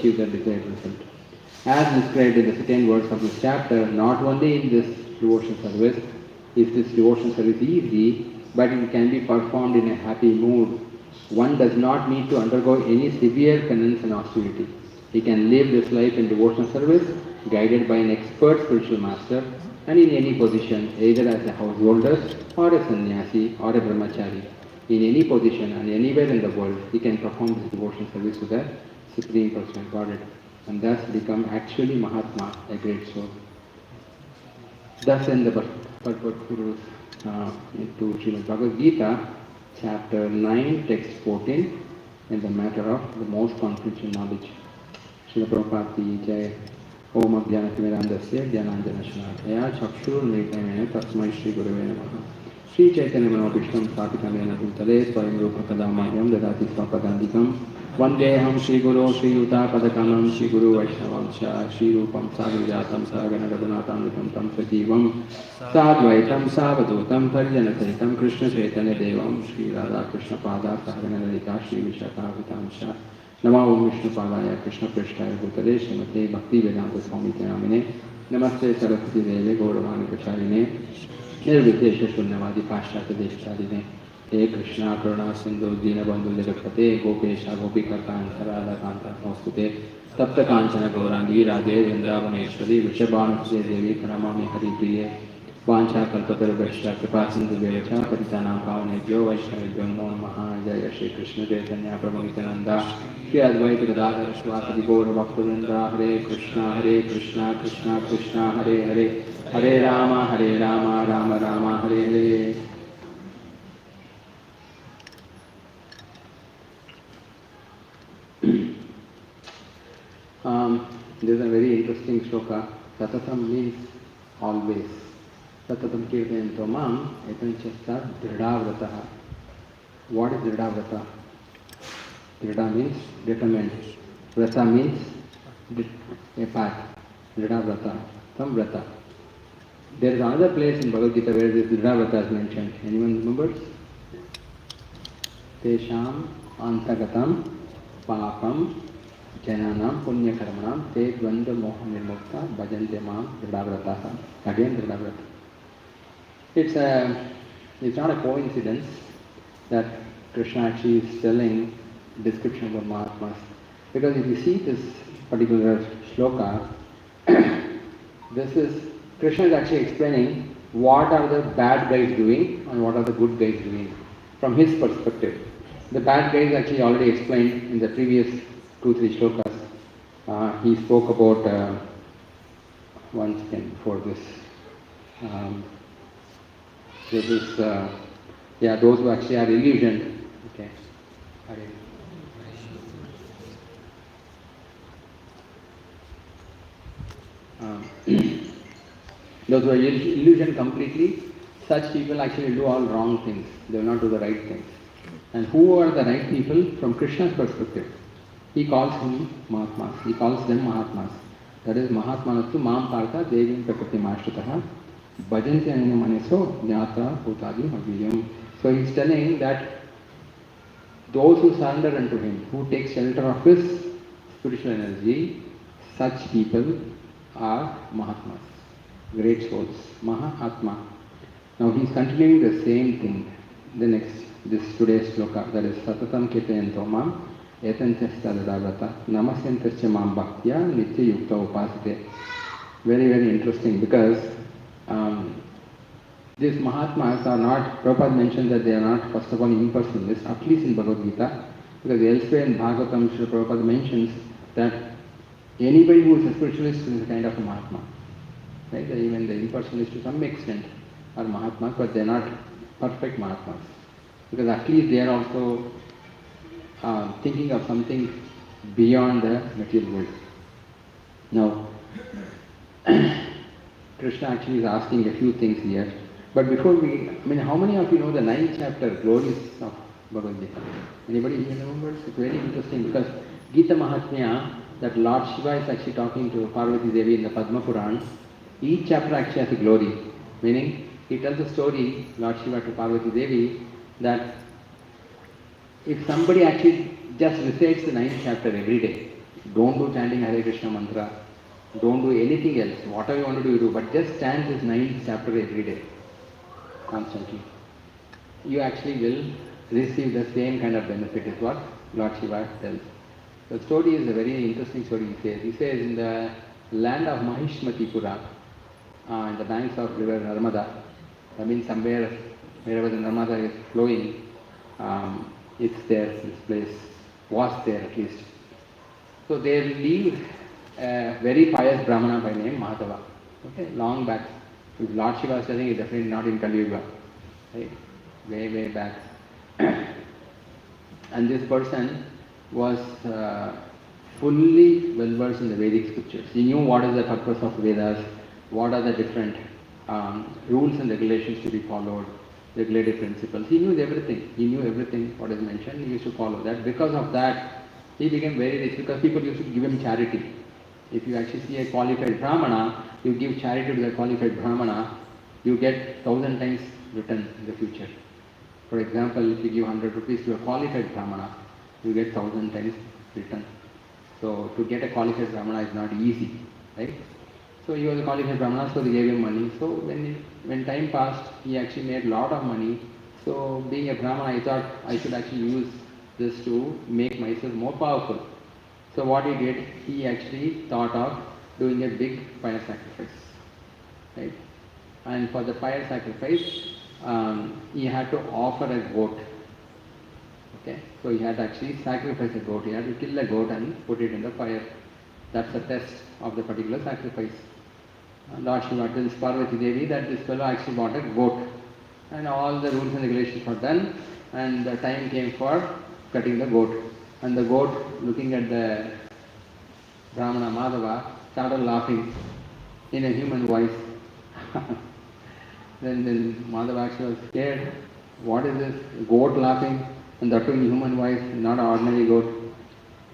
achieve the desired result. As described in the second verse of this chapter, not only in this devotion service is this devotion service easy, but it can be performed in a happy mood. One does not need to undergo any severe penance and austerity. He can live this life in devotional service, guided by an expert spiritual master, and in any position, either as a householder, or a sannyasi, or a brahmachari. In any position and anywhere in the world, he can perform this devotional service to the Supreme Personal Godhead, and thus become actually Mahatma, a great soul. Thus in the purport into Srimad Bhagavad Gita, chapter 9, text 14, in the matter of the most confidential knowledge. Srila Prabhupada ki jai. Om Abhyanatimirandasya Dhyananjanashanaya Chakshurmritamena Tasmai Shri Gurave Namaha. Sri Chaitanya Manobhishtam Sthapitamena Bhutale Swayam Rupa Kadamahyam Dadati Swapadandikam Vandeham Shri Guru Shri Yuta Padakamam Shri Guru Vaishnavam Sha Shri Rupam Savijatam Sagana Raghunathamritam Tam Sajivam Sadvaitam Savadutam Parjanasaritam Krishna Chaitanya Devam Shri Radha Krishna Pada Sahagana Lalita Shri Vishakavitam Sha Nama Om Vishnu Padaya Krishna Prishtaya Bhutale Srimate Bhakti Vedanta Swami Namine Namaste Saraswati Deve Gauravani Kacharine Nirvidesha Shunyavadi Pashyata Deshtarine He Krishna Karuna Sindhu Dinabandhu Jagapate Gopesha Gopikata Sarada Kanta Nostute Tapta Kanchana Gaurangi Radhe Vrindavaneshwari Vishabhanusde Devi Karamami Hari Priye Vancha Kalpatar Vaishya Kripasindu Vecha Patitanam Pavanebhyo Vaishnavibhyo Namo Namaha Jaya Shri Krishna Chaitanya Prabhu Nityananda Shri Advaita Gadadhara Shivasadi Gaura Bhaktivinoda Hare Krishna Krishna Krishna Hare Hare Hare Rama Rama Rama Hare Hare. This is a very interesting shloka. Satatam means always. Satatam kirtayanto mam etanchasta dridhavrataha. What is dridhavrata? Dridha means determined. Vrata means a path. Dridhavrata. Tam vrata. There is another place in Bhagavad Gita where this dridhavrata is mentioned. Anyone remembers? Tesham antagatam papam jananam punya karmanam te dvandva moha nirmukta bhajante mam dridhavrataha. Again dridhavrata. It's not a coincidence that Krishna actually is telling description of Mahatmas. Because if you see this particular shloka, Krishna is actually explaining what are the bad guys doing and what are the good guys doing from his perspective. The bad guys actually already explained in the previous 2-3 shlokas. He spoke about once again before this. This is those who actually are illusioned. Okay. Those who are illusioned completely, such people actually do all wrong things. They will not do the right things. And who are the right people from Krishna's perspective? He calls him Mahatmas. He calls them Mahatmas. That is Mahatmanastu Mam Partha Devim Prakriti Mashritaha Bhajanti Anina Maneso Jnata Bhutadi Maviyam. So he is telling that those who surrender unto him, who take shelter of his spiritual energy, such people are Mahatmas, great souls, Mahatma. Now he is continuing the same thing. The next, this today's shloka, that is Satatam Kitayanto Mam Etanchasta Dadavrata Namasyantascha Mam Bhaktya Nitya Yukta Upasite. Very, very interesting because these Mahatmas are not, Prabhupada mentioned that they are not first of all impersonalists, at least in Bhagavad Gita, because elsewhere in Bhagavatam, Srila Prabhupada mentions that anybody who is a spiritualist is a kind of a Mahatma. Right? Even the impersonalists to some extent are Mahatmas, but they are not perfect Mahatmas. Because at least they are also thinking of something beyond the material world. Now, Krishna actually is asking a few things here. But before how many of you know the 9th chapter, Glories of Bhagavad Gita? Anybody here remembers? It's very interesting because Gita Mahatmya, that Lord Shiva is actually talking to Parvati Devi in the Padma Puran. Each chapter actually has a glory. Meaning, he tells a story, Lord Shiva to Parvati Devi, that if somebody actually just recites the 9th chapter every day, Don't do chanting Hare Krishna mantra. Don't do anything else. Whatever you want to do, you do. But just chant this 9th chapter every day, constantly. You actually will receive the same kind of benefit, is what Lord Shiva tells. The story is a very interesting story, he says in the land of Mahishmatipura, in the banks of river Narmada, I mean somewhere, wherever the Narmada is flowing, it's there, this place was there at least. So there lived a very pious Brahmana by name Madhava. Okay, long back. If Lord Shiva is telling, it's definitely not in Kali Yuga. Right? Way back. And this person was fully well versed in the Vedic scriptures. He knew what is the purpose of Vedas, what are the different rules and regulations to be followed, regulative principles. He knew everything. He knew everything what is mentioned. He used to follow that. Because of that, he became very rich because people used to give him charity. If you actually see a qualified Brahmana, you give charity to the qualified Brahmana, you get 1,000 times return in the future. For example, if you give 100 rupees to a qualified Brahmana, you get 1,000 times return. So to get a qualified Brahmana is not easy, right? So he was a qualified Brahmana, so they gave him money. So when time passed, he actually made a lot of money. So being a Brahmana, I thought I should actually use this to make myself more powerful. So what he did, he actually thought of doing a big fire sacrifice, right? And for the fire sacrifice, he had to offer a goat. Okay, so he had to actually sacrifice a goat. He had to kill a goat and put it in the fire. That's the test of the particular sacrifice. Lord Shiva tells Parvati Devi that this fellow actually bought a goat, and all the rules and regulations were done, and the time came for cutting the goat. And the goat, looking at the Brahmana Madhava, started laughing in a human voice. Then Madhava actually was scared. What is this? Goat laughing, and that too in human voice, not an ordinary goat.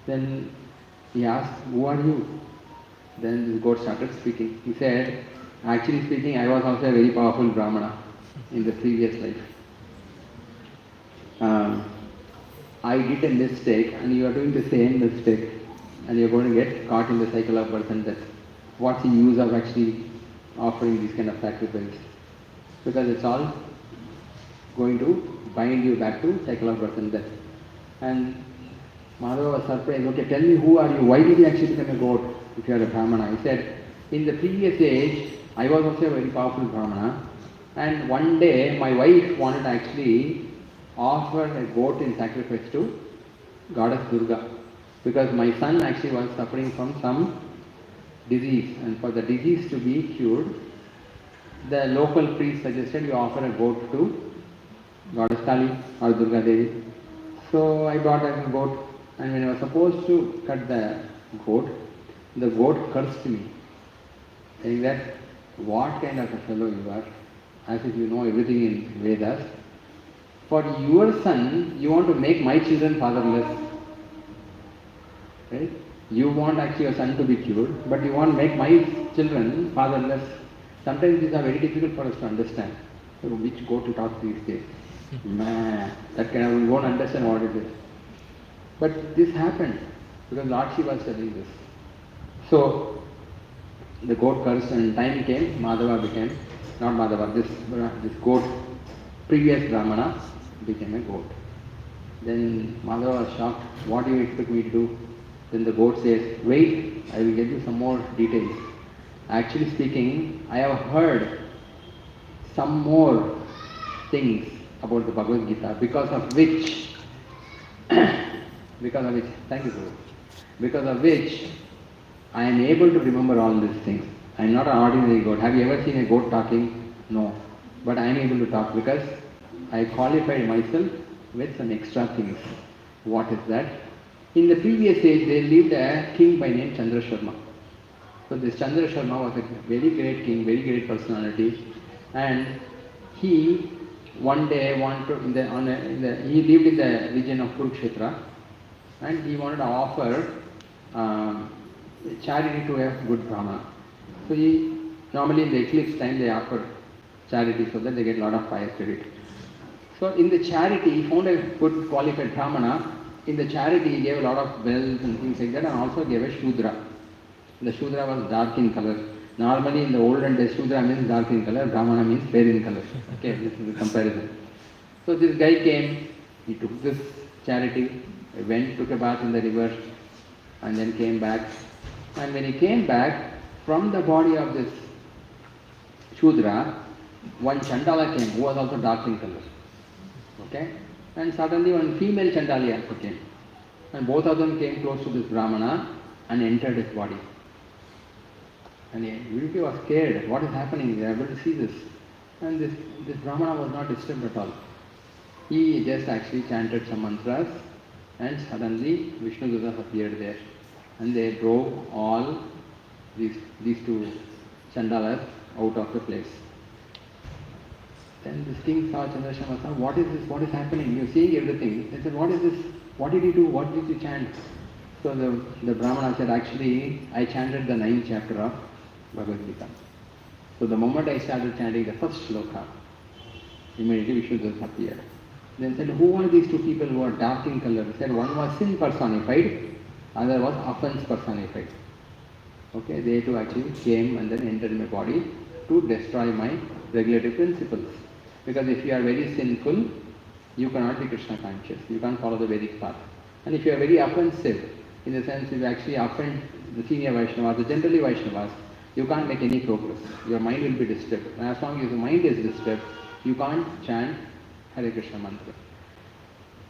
Then he asked, "Who are you?" Then this goat started speaking. He said, "Actually speaking, I was also a very powerful Brahmana in the previous life. I did a mistake and you are doing the same mistake and you are going to get caught in the cycle of birth and death. What's the use of actually offering this kind of sacrifice? Because it's all going to bind you back to cycle of birth and death." And Madhava was surprised. "Okay, tell me, who are you? Why did you actually become a goat if you are a Brahmana?" He said, "In the previous age, I was also a very powerful Brahmana, and one day my wife wanted to actually offer a goat in sacrifice to goddess Durga, because my son actually was suffering from some disease, and for the disease to be cured, the local priest suggested you offer a goat to goddess Kali or Durga Devi. So I brought a goat, and when I was supposed to cut the goat cursed me, saying that, 'What kind of a fellow you are, as if you know everything in Vedas. For your son, you want to make my children fatherless. Right? You want actually your son to be cured, but you want to make my children fatherless.' Sometimes these are very difficult for us to understand. So which goat to talk these days? Man, that kind of, we won't understand what it is. But this happened because Lord Shiva was telling this. So the goat cursed, and time came, Madhava became, not Madhava, this goat, previous Brahmana became a goat. Then Madhava was shocked. "What do you expect me to do?" Then the goat says, "Wait, I will give you some more details. Actually speaking, I have heard some more things about the Bhagavad Gita, because of which, thank you, Guru, because of which I am able to remember all these things. I am not an ordinary goat. Have you ever seen a goat talking? No. But I am able to talk because I qualified myself with some extra things." What is that? In the previous age, there lived a king by name Chandra Sharma. So this Chandra Sharma was a very great king, very great personality, and he one day wanted he lived in the region of Kurukshetra, and he wanted to offer charity to a good Brahmana. So normally in the eclipse time they offer charity so that they get a lot of fire credit. So in the charity, he found a good qualified Brahmana in the charity he gave a lot of bells and things like that, and also gave a Shudra. The Shudra was dark in color. Normally in the olden days, Shudra means dark in color, Brahmana means fair in color. Okay, this is the comparison. So this guy came, he took this charity, went, took a bath in the river, and then came back. And when he came back, from the body of this Shudra, one Chandala came, who was also dark in color. Okay? And suddenly one female Chandali also came. And both of them came close to this Brahmana and entered his body. And Vipulti was scared. What is happening? They are able to see this. And this Brahmana was not disturbed at all. He just actually chanted some mantras, and suddenly Vishnu Dutas appeared there. And they drove all these two Chandalas out of the place. Then this king saw Chandrashama, saw, what is this? What is happening? You're seeing everything. They said, what is this? What did you do? What did you chant? So the Brahmana said, actually, I chanted the 9th chapter of Bhagavad Gita. So the moment I started chanting the first shloka, immediately Vishnu Dutas appeared. Then said, who are these two people who are dark in color? He said, one was sin personified, other was offense personified. Okay, they too actually came and then entered my body to destroy my regulative principles. Because if you are very sinful, you cannot be Krishna conscious. You can't follow the Vedic path. And if you are very offensive, in the sense you actually offend the senior Vaishnavas, the generally Vaishnavas, you can't make any progress. Your mind will be disturbed. And as long as your mind is disturbed, you can't chant Hare Krishna mantra.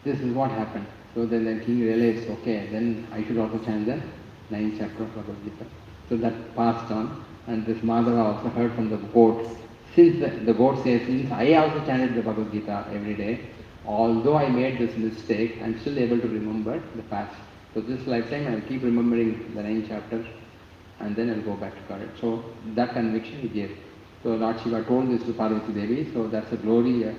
This is what happened. So then the king realized, okay, then I should also chant the 9th chapter of Bhagavad Gita. So that passed on, and this Madhava also heard from the goat. Since the goat says, since I also chanted the Bhagavad Gita every day, although I made this mistake, I am still able to remember the past. So this lifetime I will keep remembering the 9th chapter, and then I will go back to God. So that conviction he gave. So Lord Shiva told this to Parvati Devi, so that's the glory of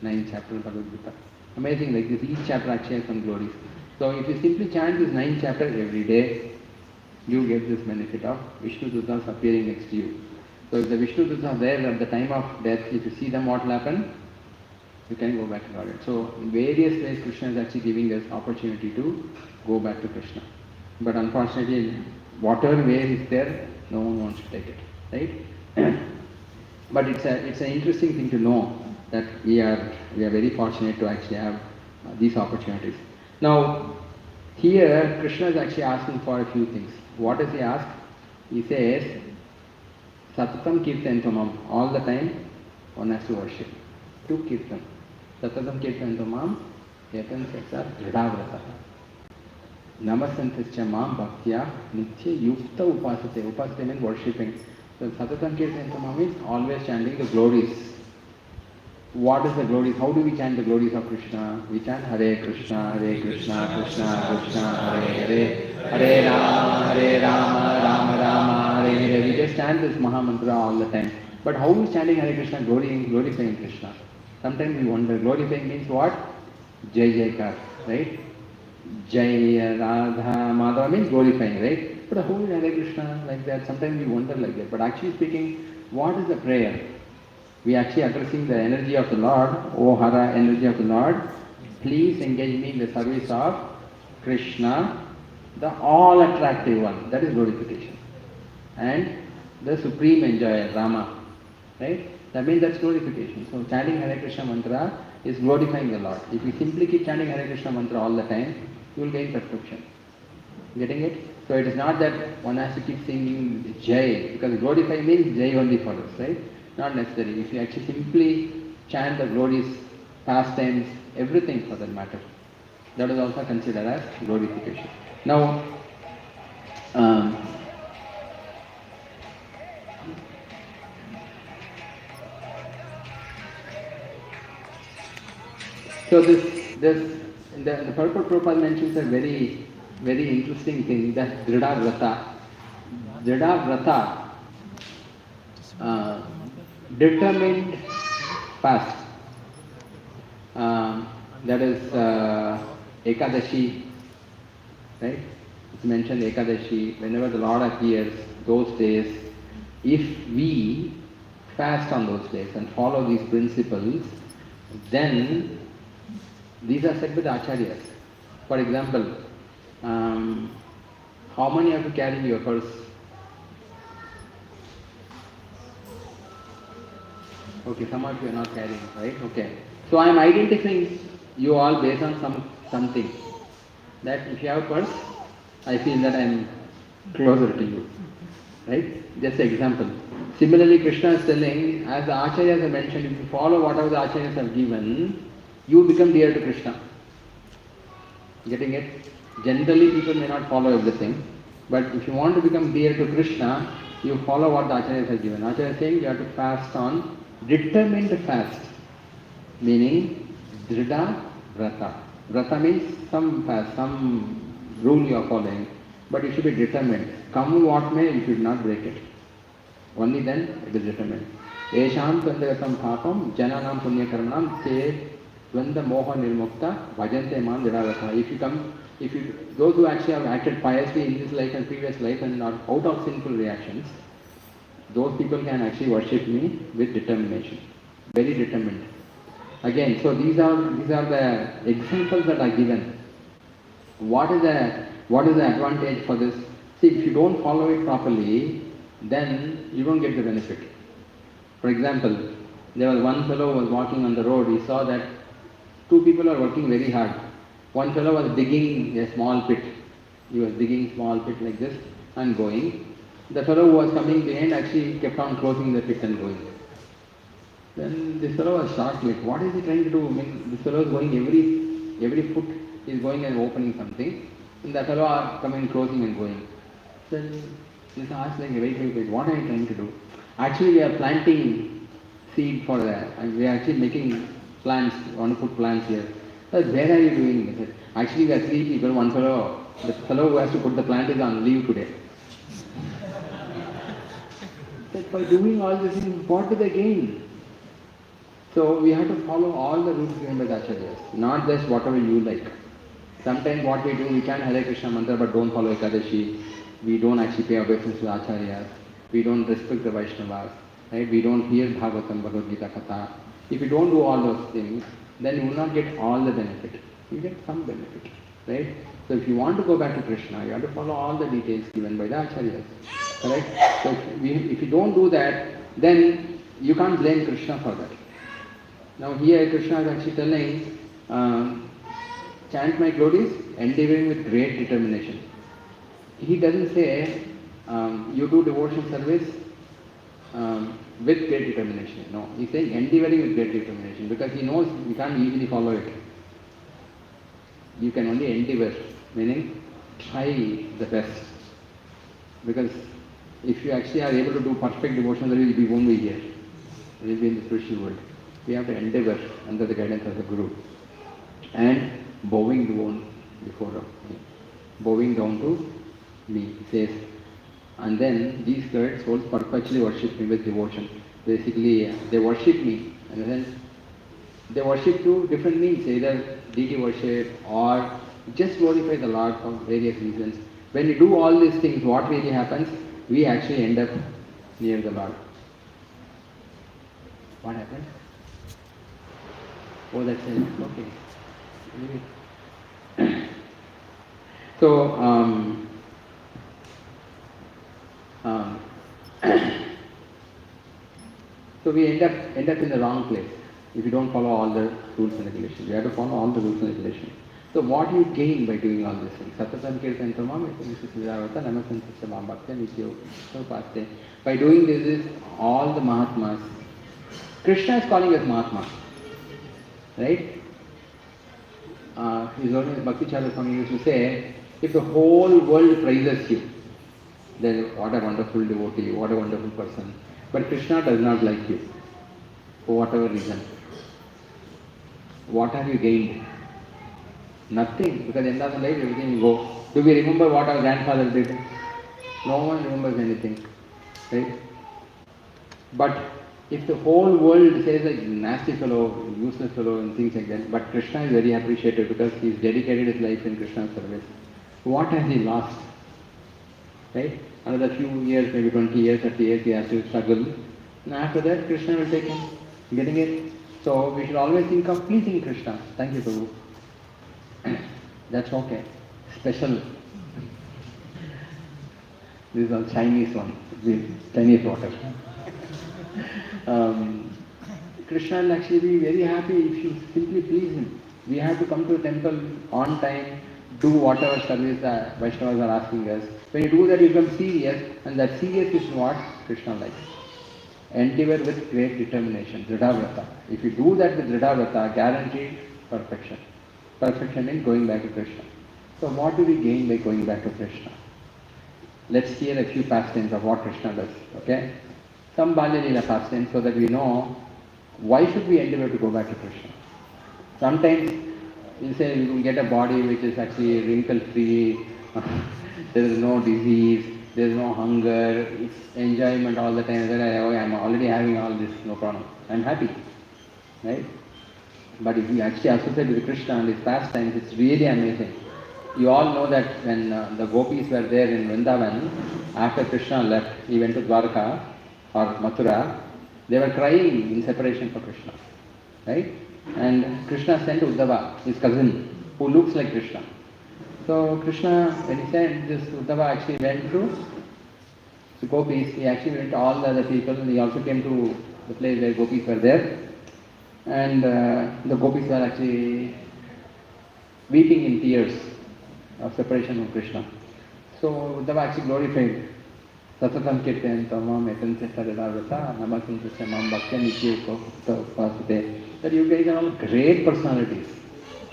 9th chapter of Bhagavad Gita. Amazing, like this, each chapter actually has some glories. So if you simply chant this 9th chapter every day, you get this benefit of Vishnu Dutas appearing next to you. So if the Vishnu Dutas are there at the time of death, if you see them, what will happen? You can go back to God. So in various ways Krishna is actually giving us opportunity to go back to Krishna. But unfortunately, whatever way is there, no one wants to take it. Right? But it's an interesting thing to know that we are very fortunate to actually have these opportunities. Now, here Krishna is actually asking for a few things. What does he ask? He says, Satatam Kirtantamam. All the time one has to worship. To Kirtan. Satatam Kirtantamam Ketan Seksa Dhridavrata. Namasantascha Mam Bhaktya Nitya Yukta Upasate. Upasate means worshipping. So Satatam Kirtantamam means always chanting the glories. What is the glories? How do we chant the glories of Krishna? We chant Hare Krishna, Krishna Krishna, Hare Hare, Hare Rama, Rama Rama, Hare Hare. We just chant this Maha Mantra all the time. But how is chanting Hare Krishna glorifying Krishna? Sometimes we wonder, glorifying means what? Jai Jaikar, right? Jai Radha Madhava means glorifying, right? But how is Hare Krishna like that? Sometimes we wonder like that. But actually speaking, what is the prayer? We are actually addressing the energy of the Lord. O Hara, energy of the Lord, please engage me in the service of Krishna, the all-attractive one. That is glorification. And the supreme enjoyer, Rama. Right? That means that's glorification. So chanting Hare Krishna mantra is glorifying the Lord. If you simply keep chanting Hare Krishna mantra all the time, you will gain perfection. Getting it? So it is not that one has to keep singing Jai, because glorify means Jai only for us, right? Not necessary. If you actually simply chant the glories, pastimes, everything for that matter, that is also considered as glorification. Now, so the purport Prabhupada mentions a very, very interesting thing, that Drida Vrata. Drida Vrata, determined fast. That is Ekadashi, right? It's mentioned Ekadashi. Whenever the Lord appears, those days, if we fast on those days and follow these principles, then these are said by the Acharyas. For example, how many of you carry your purse? Okay, some of you are not carrying, right? Okay. So I am identifying you all based on something. That if you have a purse, I feel that I am closer to you. Right? Just an example. Similarly, Krishna is telling, as the Acharyas have mentioned, if you follow whatever the Acharyas have given, you become dear to Krishna. Getting it? Generally, people may not follow everything, but if you want to become dear to Krishna, you follow what the Acharyas have given. Acharya is saying you have to fast on determined fast, meaning Dhrida Vrata. Vrata means some fast, some rule you are following, but it should be determined. Come what may, you should not break it. Only then it is determined. Esham Tvandagatam Papam Jananam Punyakarmanam Te Tvanda Moha Nirmukta Bhajante Man Dridavata. Those who actually have acted piously in this life and previous life and are out of sinful reactions, those people can actually worship me with determination. Very determined. Again, so these are the examples that are given. What is the advantage for this? See, if you don't follow it properly, then you don't get the benefit. For example, there was one fellow who was walking on the road. He saw that two people are working very hard. One fellow was digging a small pit. He was digging a small pit like this and going. The fellow who was coming behind actually kept on closing the pit and going. Then this fellow was shocked, like, what is he trying to do? I mean, this fellow is going every foot is going and opening something, and the fellow are coming, closing and going. Then this asked, like, wait, what are you trying to do? Actually, we are planting seed for that, and we are actually making plants, want to put plants here. Said, where are you doing? I said, actually, we are three people, one fellow, the fellow who has to put the plant is on leave today. Said, by doing all this things, what do they gain? So we have to follow all the rules given by the Acharyas, not just whatever you like. Sometimes what we do, we can Hare Krishna mantra but don't follow Ekadashi. We don't actually pay obeisance to the Acharyas. We don't respect the Vaishnavas. Right? We don't hear Bhagavatam, Bhagavad Gita Katha. If you don't do all those things, then you will not get all the benefit. You get some benefit. Right? So if you want to go back to Krishna, you have to follow all the details given by the Acharyas. Correct? So if you don't do that, then you can't blame Krishna for that. Now here Krishna is actually telling, chant my glories, endeavoring with great determination. He doesn't say, you do devotional service with great determination. No, he's saying endeavoring with great determination because he knows we can't easily follow it. You can only endeavor, meaning try the best. Because if you actually are able to do perfect devotional service, we won't be here. We will be in the spiritual world. We have to endeavor under the guidance of the Guru. And bowing down before me. Bowing down to me, he says. And then these great souls perpetually worship me with devotion. Basically, they worship me. And then they worship through different means, either deity worship or just glorify the Lord for various reasons. When we do all these things, what really happens? We actually end up near the Lord. What happened? Oh, that's it. Okay. So, so we end up in the wrong place if you don't follow all the rules and regulations. You have to follow all the rules and regulations. So what do you gain by doing all these things? Satatam kirtan tamam visavidavata namasan sasabam bhakta nityo paste. By doing this is all the Mahatmas. Krishna is calling us Mahatmas. Right? His Holiness Bhakti Chandra Swami used to say, if the whole world praises you, then what a wonderful devotee, what a wonderful person. But Krishna does not like you, for whatever reason. What have you gained? Nothing, because at the end of the life everything will go. Do we remember what our grandfather did? No one remembers anything. Right? But if the whole world says like nasty fellow, useless fellow and things like that, but Krishna is very appreciated because he's dedicated his life in Krishna's service. What has he lost? Right? Another few years, maybe 20 years, 30 years, he has to struggle. And after that, Krishna will take him. Getting it? So we should always think of pleasing Krishna. Thank you, Prabhu. That's okay. Special. This is a Chinese one. This Chinese water. um, Krishna will actually be very happy if you simply please him. We have to come to the temple on time, do whatever service the Vaishnavas are asking us. When you do that, you become serious, and that serious is what Krishna likes. Endeavor with great determination, Dridhavrata. If you do that with Dridhavrata, guaranteed perfection. Perfection means going back to Krishna. So what do we gain by going back to Krishna? Let's hear a few pastimes of what Krishna does, okay? Some Balya Leela pastimes so that we know why should we endeavor to go back to Krishna. Sometimes you say you will get a body which is actually wrinkle-free, there is no disease, there is no hunger, it's enjoyment all the time. Oh, I'm already having all this, no problem. I'm happy, right? But if you actually associate with Krishna and his pastimes, it's really amazing. You all know that when the gopis were there in Vrindavan, after Krishna left, he went to Dwarka or Mathura, they were crying in separation for Krishna, right? And Krishna sent Uddhava, his cousin, who looks like Krishna. So Krishna, when he sent this, Uddhava actually went to the gopis, he actually went to all the other people, and he also came to the place where gopis were there. And the gopis were actually weeping in tears of separation from Krishna. So Uddhava actually glorified Satatam Kirtan Tamam Etanse Saradavata Namasantasya Mam Bhakya Nityo Pasute. That you guys are all great personalities.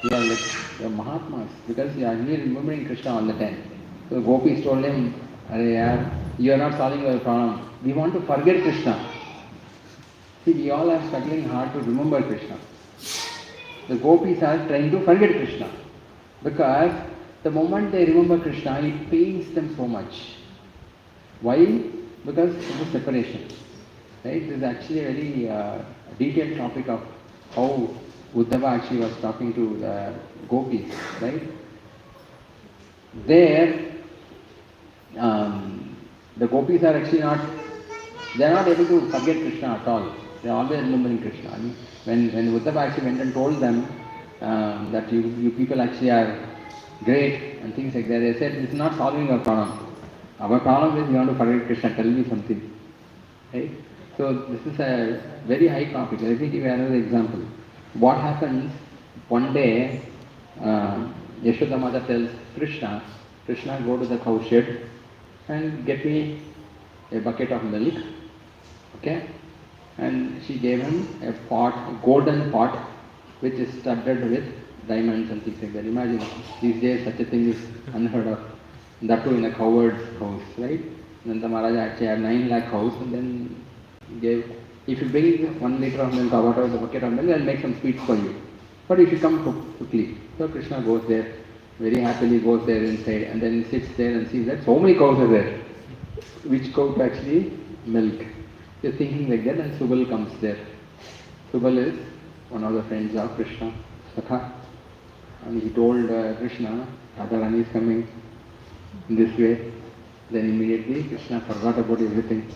You are like you are Mahatmas because you are only remembering Krishna all the time. So the gopis told him, you are not solving your problem. We want to forget Krishna. See, we all are struggling hard to remember Krishna. The gopis are trying to forget Krishna because the moment they remember Krishna, it pains them so much. Why? Because of the separation. Right? This is actually a very detailed topic of how Uddhava actually was talking to the gopis. Right? There, the gopis are actually not, they are not able to forget Krishna at all. They are always remembering Krishna. I mean, when Uddhava actually went and told them that you people actually are great and things like that, they said, it's not solving our problem. Our problem is we want to forget Krishna, tell me something. Right? So this is a very high topic. Let me give you another example. What happens one day, Yashoda Mata tells Krishna, go to the cow shed and get me a bucket of milk. Okay? And she gave him a pot, a golden pot, which is studded with diamonds and things like that. Imagine, these days such a thing is unheard of. That too in a covered house, right? Then the Maharaja actually had 9 lakh house and then gave, if you bring 1 liter of milk or whatever the bucket of milk, I'll make some sweets for you. But you should come quickly. So Krishna goes there, very happily goes there inside and then sits there and sees that so many cows are there. Which cow to actually milk? You're thinking like that and Subal comes there. Subal is one of the friends of Krishna, Sakha. And he told Krishna, Radharani is coming in this way. Then immediately Krishna forgot about everything.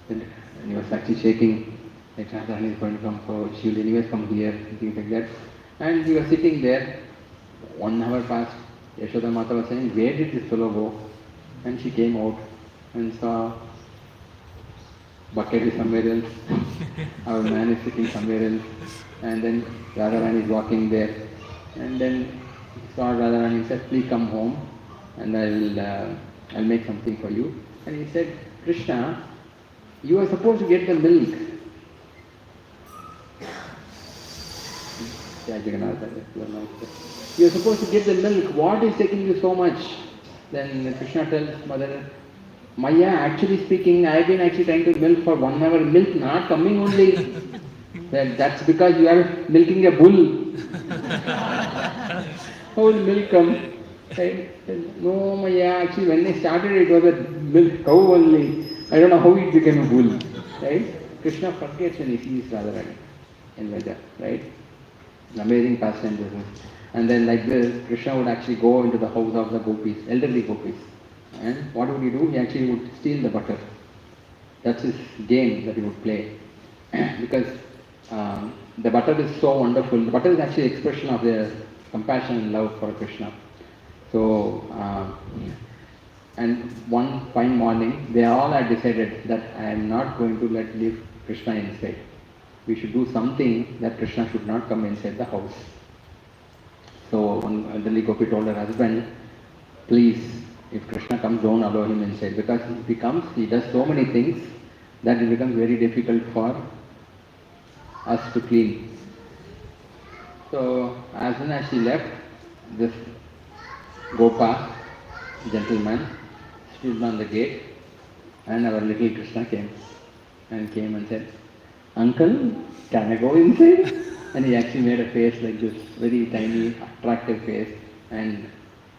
And he was actually shaking, like Radharani is going to come, so she will anyways come here, and things like that. And he was sitting there, 1 hour passed. Yashoda Mata was saying, where did this fellow go? And she came out and saw bucket is somewhere else, our man is sitting somewhere else, and then Radharani is walking there. And then saw Radharani and said, please come home and I'll make something for you. And he said, Krishna, you are supposed to get the milk. You are supposed to get the milk. What is taking you so much? Then Krishna tells Mother, Maya, actually speaking, I have been actually trying to milk for 1 hour. Milk not coming only. That's because you are milking a bull. How will milk come? Right? No, Maya, actually when I started it was a milk cow only. I don't know how it became a bull. Right? Krishna forgets when he sees Radharani in weather. Right? Amazing pastime this is. And then like this, Krishna would actually go into the house of the gopis, elderly gopis. And what would he do? He actually would steal the butter. That's his game that he would play. Because the butter is so wonderful. The butter is actually expression of their compassion and love for Krishna. So, and one fine morning, they all had decided that I am not going to leave Krishna inside. We should do something that Krishna should not come inside the house. So one elderly gopi told her husband, please, if Krishna comes, don't allow him inside, because if he comes, he does so many things that it becomes very difficult for us to clean. So as soon as she left, this Gopa, gentleman, stood on the gate, and our little Krishna came and said, Uncle, can I go inside? And he actually made a face like this, very tiny, attractive face, and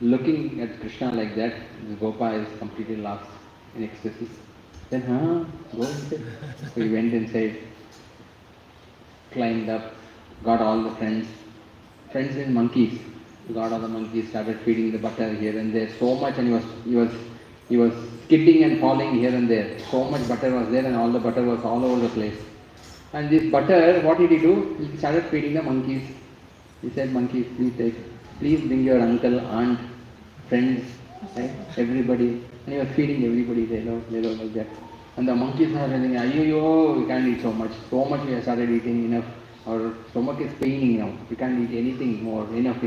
looking at Krishna like that, the Gopa is completely lost in ecstasy. Then, go inside. So he went inside, climbed up, got all the friends in monkeys. He got all the monkeys, started feeding the butter here and there, so much, and he was skipping and falling here and there. So much butter was there, and all the butter was all over the place. And this butter, what did he do? He started feeding the monkeys. He said, monkeys, please bring your uncle, aunt, friends, right? Everybody. And he was feeding everybody, they know like that. And the monkeys are saying, we can't eat so much. So much we have started eating, enough. Our stomach is paining now. We can't eat anything more, enough.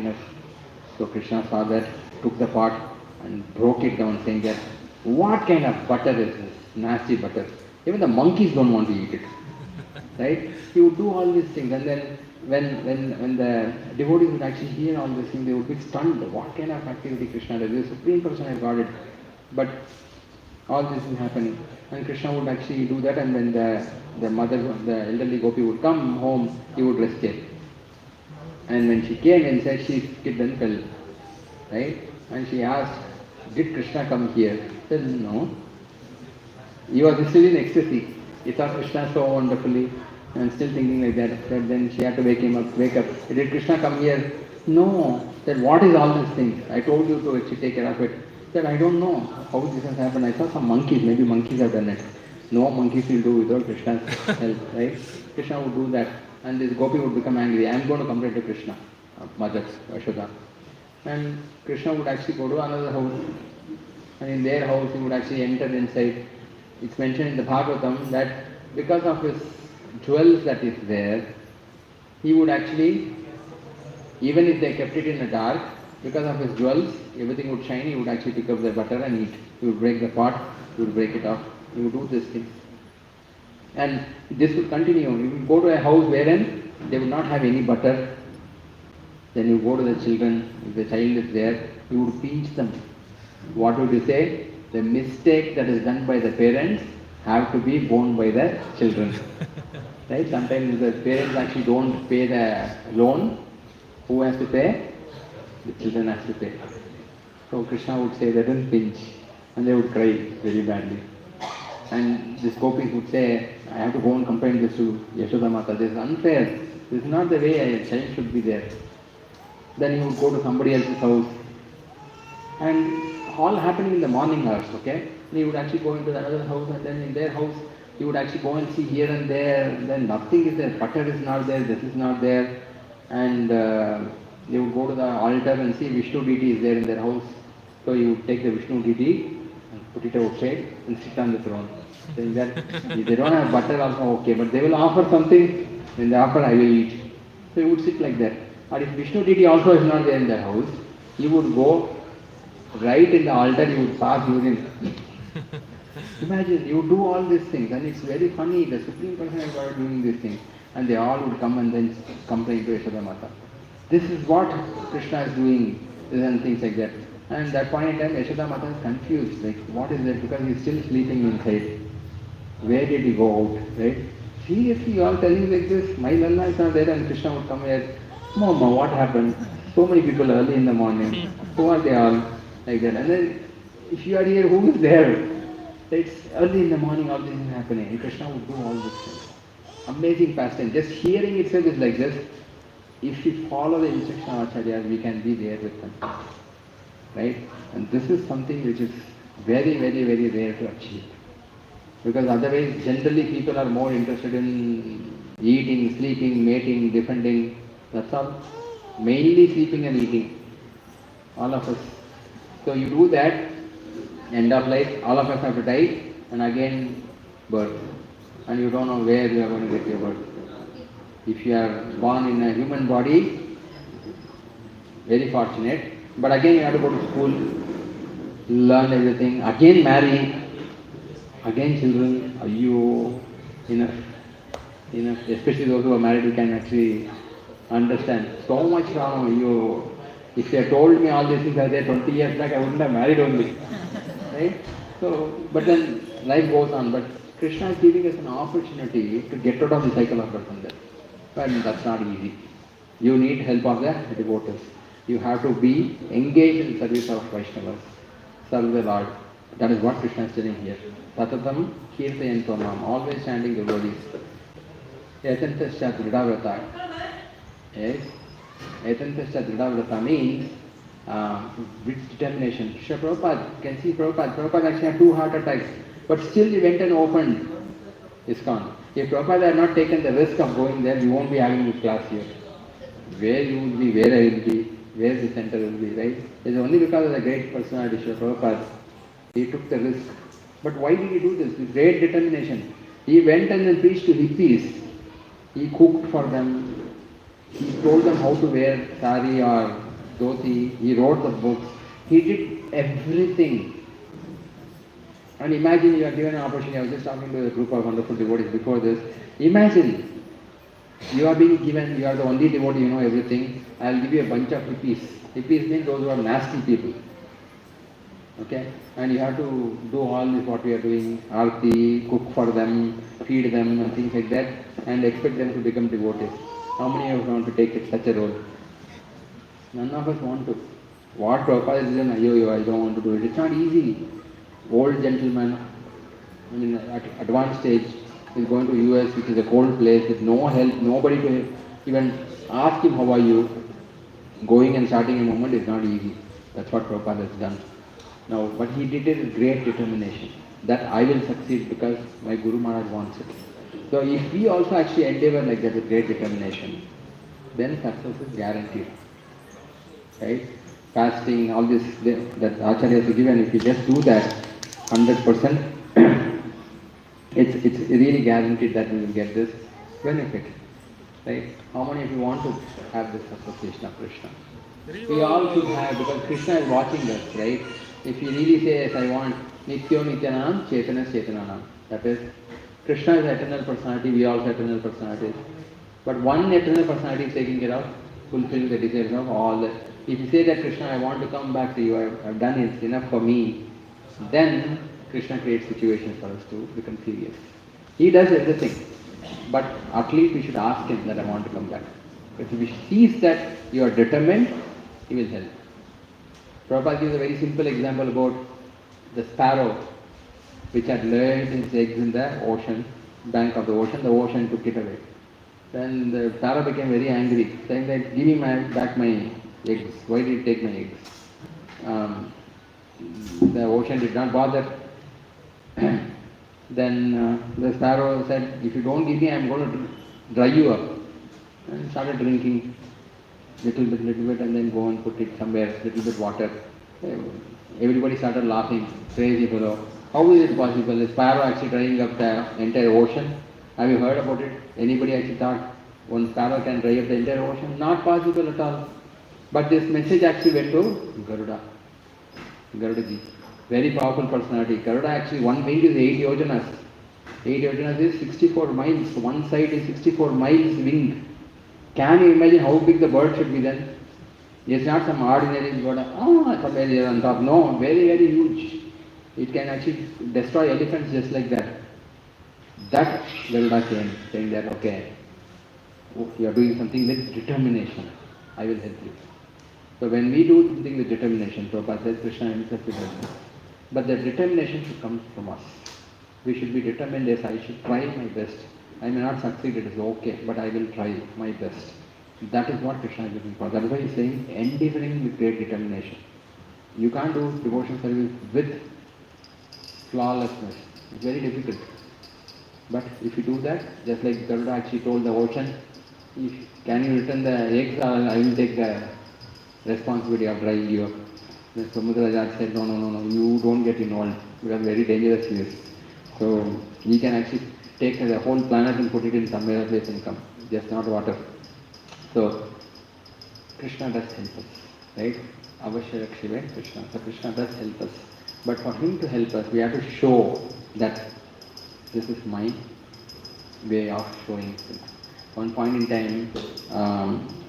So Krishna saw that, took the pot and broke it down, saying that, what kind of butter is this? Nasty butter. Even the monkeys don't want to eat it. Right? He would do all these things, and then when the devotees would actually hear all these things, they would be stunned. What kind of activity Krishna does? The Supreme Person has got it. But all this is happening. And Krishna would actually do that, and when the mother, the elderly gopi would come home, he would rescue. And when she came inside, she skipped and fell. Right? And she asked, did Krishna come here? He said, no. He was still in ecstasy. He thought Krishna so wonderfully, and still thinking like that. But then she had to wake up. Did Krishna come here? No. Said, what is all these things? I told you to actually take care of it. Said, I don't know how this has happened. I saw some monkeys, maybe monkeys have done it. No monkeys will do without Krishna's help, right? Krishna would do that, and this gopi would become angry. I am going to complain to Krishna, mother, Yashoda. And Krishna would actually go to another house, and in their house he would actually enter inside. It's mentioned in the Bhagavatam that because of his jewels that is there, he would actually, even if they kept it in the dark, because of his jewels, everything would shine, he would actually pick up the butter and eat. He would break the pot, he would break it off, he would do this thing. And this would continue. You would go to a house wherein they would not have any butter. Then you go to the children, if the child is there, you would pinch them. What would you say? The mistake that is done by the parents have to be borne by the children. Right? Sometimes the parents actually don't pay the loan. Who has to pay? The children have to pay. So Krishna would say, let them pinch. And they would cry very badly. And this gopis would say, I have to go and complain this to Yashoda Mata. This is unfair. This is not the way a child should be there. Then he would go to somebody else's house. And all happening in the morning hours, okay? And he would actually go into another house, and then in their house, he would actually go and see here and there, and then nothing is there, butter is not there, this is not there, and they would go to the altar and see Vishnu deity is there in their house. So he would take the Vishnu deity and put it outside and sit on the throne. Saying that if they don't have butter also okay, but they will offer something, when they offer I will eat. So he would sit like that. Or if Vishnu deity also is not there in their house, he would go right in the altar, you would pass urine. Imagine, you do all these things, and it's very funny. The Supreme Person has started doing these things, and they all would come and then complain to Yashoda Mata. This is what Krishna is doing, and things like that. And at that point in time, Yashoda Mata is confused, like, what is it? Because he's still sleeping inside. Where did he go out, right? Seriously, you all telling like this, my Lalla is not there, and Krishna would come here. Mama, what happened? So many people early in the morning. Who are they all? Like that. And then, if you are here, who is there? It's early in the morning, all this is happening. And Krishna would do all these things. Amazing pastime. Just hearing itself is like this. If we follow the instruction of Acharyas, we can be there with them. Right? And this is something which is very, very, very rare to achieve. Because otherwise, generally people are more interested in eating, sleeping, mating, defending. That's all. Mainly sleeping and eating. All of us. So you do that, end of life, all of us have to die, and again birth. And you don't know where you are going to get your birth. If you are born in a human body, very fortunate. But again you have to go to school, learn everything, again marry, again children, you enough. Especially those who are married, you can actually understand so much from you. If you had told me all these things I said 20 years back, I wouldn't have married only. Right? So, but then life goes on. But Krishna is giving us an opportunity to get out of the cycle of birth and death. But that's not easy. You need help of the devotees. You have to be engaged in service of Vaishnavas. Serve the Lord. That is what Krishna is telling here. Tatatam kirtayanto mam. Always chanting the devotees. Etantascha Dridavrata. Yes. Etantascha Dridavrata means with determination. Sri Prabhupada, you can see Prabhupada actually had 2 heart attacks, but still he went and opened Iskcon. If Prabhupada had not taken the risk of going there, we won't be having this class here. Where you will be, where I will be, where the center will be, right? It's only because of the great personality, Sri Prabhupada, he took the risk. But why did he do this? With great determination. He went and then preached to hippies. He cooked for them. He told them how to wear sari or dhoti. He wrote the books. He did everything. And imagine you are given an opportunity. I was just talking to a group of wonderful devotees before this. Imagine you are being given, you are the only devotee, you know everything. I will give you a bunch of hippies. Hippies mean those who are nasty people. Okay? And you have to do all this what we are doing, arti, cook for them, feed them and things like that, and expect them to become devotees. How many of us want to take such a role? None of us want to. What Prabhupada is saying, I don't want to do it. It's not easy. Old gentleman, at advanced age, is going to US, which is a cold place, with no help, nobody to even ask him how are you. Going and starting a movement is not easy. That's what Prabhupada has done. Now, what he did is great determination. That I will succeed because my Guru Maharaj wants it. So if we also actually endeavor like that with great determination, then success is guaranteed. Right? Fasting, all this that Acharya has given, if you just do that 100%, it's really guaranteed that we will get this benefit. Right? How many of you want to have this association of Krishna? We all should have, because Krishna is watching us, right? If you really say, yes, I want Nityo Nityanam, Chaitanya Chaitananam. That is, Krishna is eternal personality, we are also eternal personalities. But one eternal personality is taking care of fulfilling the desires of all the. If you say that Krishna, I want to come back to you, I've done it, it's enough for me, then Krishna creates situations for us to become serious. He does everything. But at least we should ask him that I want to come back. But if he sees that you are determined, he will help. Prabhupada gives a very simple example about the sparrow which had laid its eggs in the ocean, bank of the ocean took it away. Then the sparrow became very angry, saying that give me back my eggs. Why did you take my eggs? The ocean did not bother. Then the sparrow said, if you don't give me, I am going to dry you up. And started drinking little bit, and then go and put it somewhere, little bit water. Everybody started laughing, crazy fellow. How is it possible? A sparrow actually drying up the entire ocean? Have you heard about it? Anybody actually thought one sparrow can dry up the entire ocean? Not possible at all. But this message actually went to Garudaji. Very powerful personality. Garuda actually, one wing is 8 yojanas. 8 yojanas is 64 miles. One side is 64 miles wing. Can you imagine how big the bird should be then? It's not some ordinary bird, somewhere here on top. No, very, very huge. It can actually destroy elephants just like that. That Garuda came, saying that, okay, you are doing something with determination. I will help you. So when we do something with determination, Prabhupada says, Krishna himself will help us. But the determination should come from us. We should be determined, yes, I should try my best. I may not succeed, it is okay, but I will try my best. That is what Krishna is looking for. That is why he is saying, endeavoring with great determination. You can't do devotion service with flawlessness. It's very difficult. But if you do that, just like Garuda actually told the ocean, can you return the eggs, or I will take the responsibility of drying you up. The Samudraja said, no, you don't get involved because very dangerous he is. So we can actually take the whole planet and put it in some other place and come, just not water. So Krishna does help us, right? Avashya Rakshive Krishna. So Krishna does help us. But for him to help us, we have to show that this is my way of showing things. One point in time,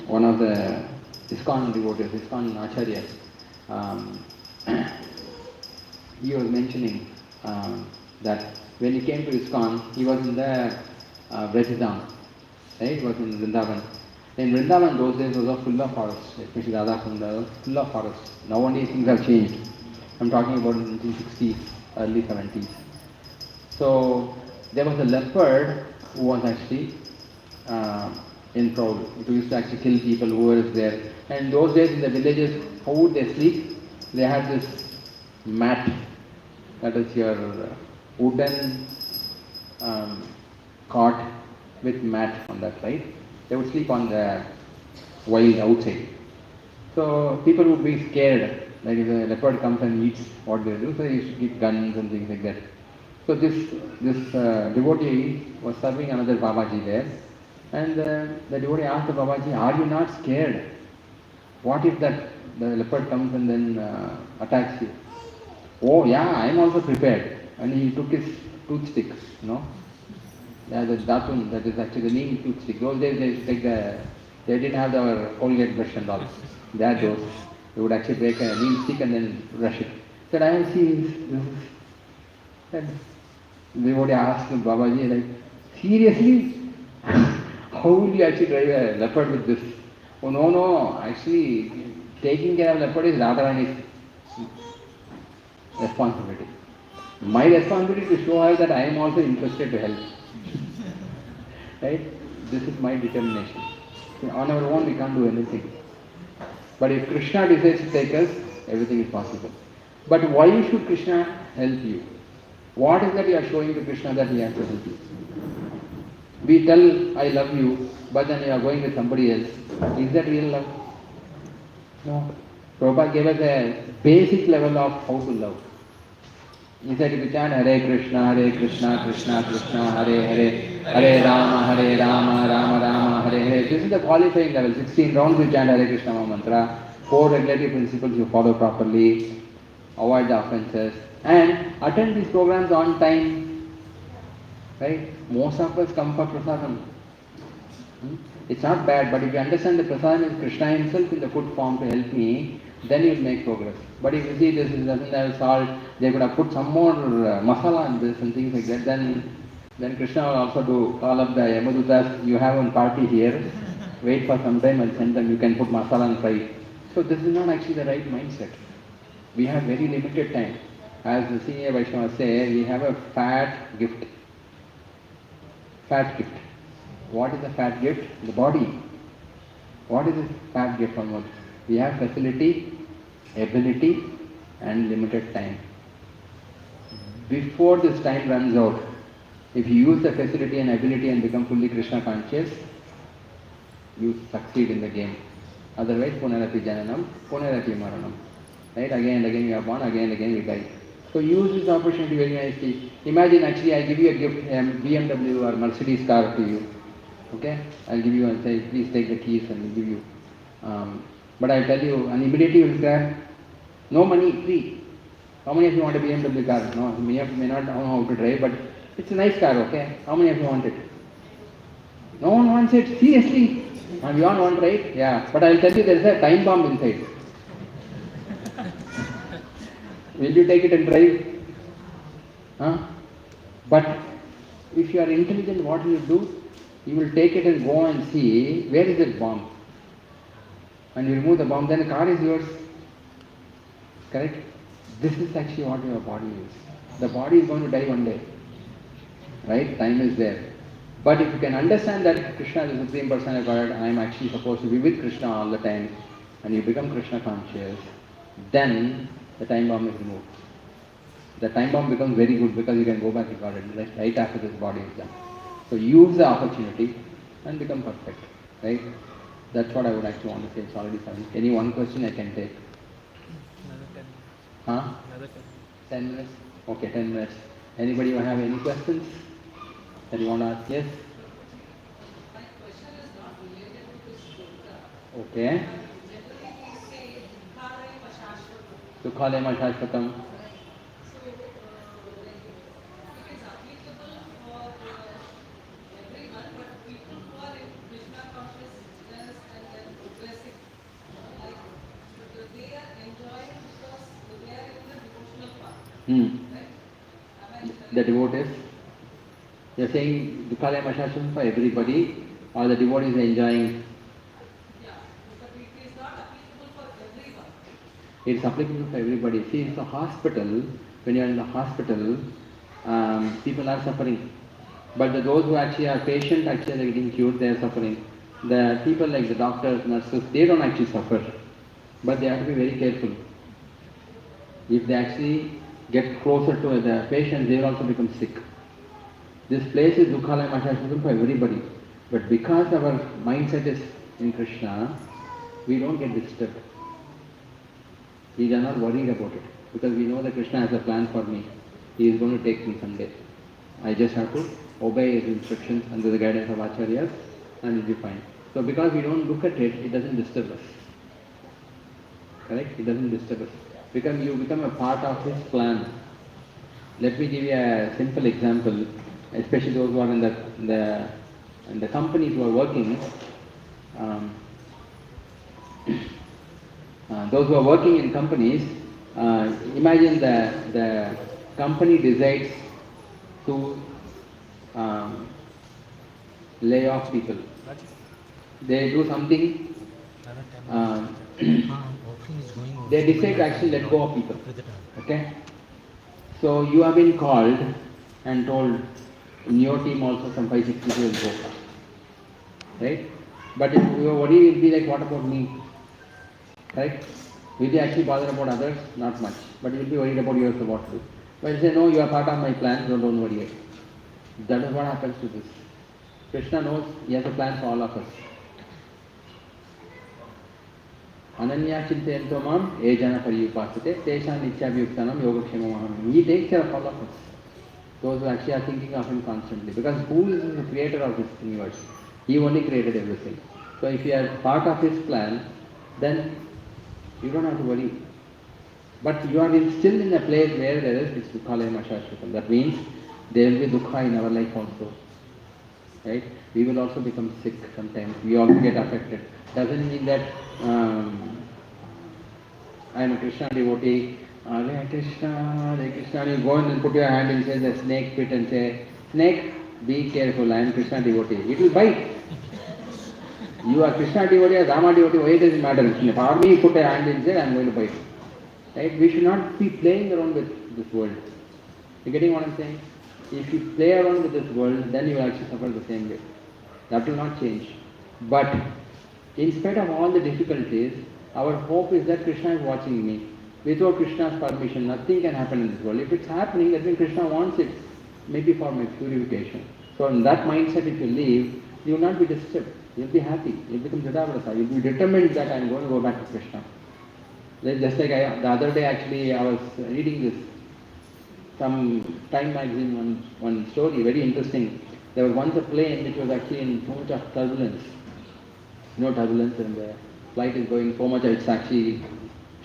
one of the Iskcon devotees, Iskcon Acharya, he was mentioning that when he came to Iskcon, he was in the Vrajadam, right? He was in Vrindavan. In Vrindavan, those days was full of forests, especially Radha Kunda, full of forests. Nowadays things have changed. I'm talking about 1960s, early 70s. So there was a leopard who was actually in prowl. It used to actually kill people who were there. And those days in the villages, how would they sleep? They had this mat, that is your wooden cot with mat on that, right? They would sleep on the wild outside. So people would be scared, like if a leopard comes and eats, what they do? So they used to keep guns and things like that. So this devotee was serving another Babaji there, and the devotee asked the Babaji, "Are you not scared? What if the leopard comes and then attacks you?" "Oh yeah, I am also prepared." And he took his toothstick, the datun, that is actually the neem toothstick. Those days they didn't have the Colgate brush and all. They had those. They would actually break a neem stick and then brush it. Said, "I have seen this." They would ask Babaji, like, "Seriously? How will you actually drive a leopard with this?" "Oh no, actually taking care of leopard is Radharani's responsibility. My responsibility is to show her that I am also interested to help." Right? This is my determination. On our own we can't do anything. But if Krishna decides to take us, everything is possible. But why should Krishna help you? What is that you are showing to Krishna that he has to help you? We tell, "I love you," but then you are going with somebody else. Is that real love? No. Prabhupada gave us a basic level of how to love. He said, if you chant Hare Krishna, Krishna Krishna, Hare Hare, Hare Rama, Rama Rama, Hare Hare. This is the qualifying level. 16 rounds you chant Hare Krishna mantra. 4 regulatory principles you follow properly. Avoid the offenses. And attend these programs on time. Right? Most of us come for prasadam. It's not bad, but if you understand the prasadam is Krishna himself in the food form to help me, then you will make progress. But if you see this doesn't have salt, they could have put some more masala in this and things like that, then Krishna will also do call up the Yamadutas, "You have one party here, wait for some time, I'll send them, you can put masala and fry." So this is not actually the right mindset. We have very limited time. As the senior Vaishnavas say, we have a fat gift. Fat gift. What is the fat gift? The body. What is the fat gift almost? We have facility, ability and limited time. Before this time runs out, if you use the facility and ability and become fully Krishna conscious, you succeed in the game. Otherwise, punarapi jananam, punarapi maranam. Right? Again and again you are born, again and again you die. So use this opportunity very nicely. Imagine actually I give you a gift, a BMW or Mercedes car to you. Okay? I'll give you and say, please take the keys and I'll give you. But I'll tell you, and immediately you will say, no money, free. How many of you want a BMW car? No, may not know how to drive, but it's a nice car, okay? How many of you want it? No one wants it, seriously. And you all want, right? Yeah, but I'll tell you there is a time bomb inside. Will you take it and drive? Huh? But if you are intelligent, what will you do? You will take it and go and see, where is that bomb? And you remove the bomb, then the car is yours. Correct? This is actually what your body is. The body is going to die one day. Right? Time is there. But if you can understand that Krishna is the Supreme Person of God, I am actually supposed to be with Krishna all the time, and you become Krishna conscious, then the time bomb is removed. The time bomb becomes very good because you can go back to God right after this body is done. So use the opportunity and become perfect. Right? That's what I would actually want to say. It's already 7. Any one question I can take? Another 10 Huh? 10 minutes? Okay, 10 minutes. Anybody have any questions that you want to ask? Yes? My question is not related to this shloka. Okay. Generally we say Dukhalaya Pashashvatam. Dukhalema Shashvatam. So, like, it is applicable for everyone, but people who are in Krishna consciousness and then progressing, like, they are enjoying because they are in the devotional path, right? Am I The correct? devotees. You're saying Dukhalema Shashvatam for everybody, or the devotees are enjoying? Yeah, but it is not applicable for everyone. It's applicable for everybody. See, it's a hospital. When you're in the hospital, people are suffering. But those who actually are patient, actually are getting cured, they are suffering. The people like the doctors, nurses, they don't actually suffer. But they have to be very careful. If they actually get closer to the patient, they will also become sick. This place is Dukhalaya Mashashvatam for everybody. But because our mindset is in Krishna, we don't get disturbed. We are not worried about it. Because we know that Krishna has a plan for me. He is going to take me someday. I just have to obey his instructions under the guidance of Acharyas and it will be fine. So because we don't look at it, it doesn't disturb us. Correct? It doesn't disturb us. Because you become a part of his plan. Let me give you a simple example, especially those who are in the companies who are working. Those who are working in companies, imagine the company decides to lay off people. They do something, they decide to actually let go of people. Okay? So you have been called and told, in your team also some 5-6 people will go. Right? But if your worry will be like, what about me? Right? Will you actually bother about others? Not much. But you will be worried about yourself what to do. But you say, no, you are part of my plan, so don't worry. That is what happens to this. Krishna knows he has a plan for all of us. Ananya Chintayanto Mam, Ejana Pariyupasate, Teshan Nityabhyuktanam Yogakshema Maham. He takes care of all of us. Those who actually are thinking of him constantly. Because who is the creator of this universe? He only created everything. So if you are part of his plan, then you don't have to worry. But you are still in a place where there is this Dukhalaya Mashashvatam. That means there will be Dukha in our life also. Right? We will also become sick sometimes. We also get affected. Doesn't mean that I am a Krishna devotee. Hare Krishna, Hare Krishna. You go in and put your hand inside the snake pit and say, snake, be careful, I am Krishna devotee. It will bite. You are Krishna devotee or Rama devotee, why does it matter? For me, put a hand inside, I am going to bite. Right? We should not be playing around with this world. You getting what I am saying? If you play around with this world, then you will actually suffer the same way. That will not change. But in spite of all the difficulties, our hope is that Krishna is watching me. Without Krishna's permission, nothing can happen in this world. If it's happening, that means Krishna wants it, maybe for my purification. So in that mindset, if you live, you will not be disturbed. You will be happy. You will become Jadavrasa. You will be determined that I am going to go back to Krishna. Just like the other day, actually, I was reading this, some Time magazine, one story, very interesting. There was once a plane which was actually in so much of turbulence. Turbulence, and the flight is going so much, it's actually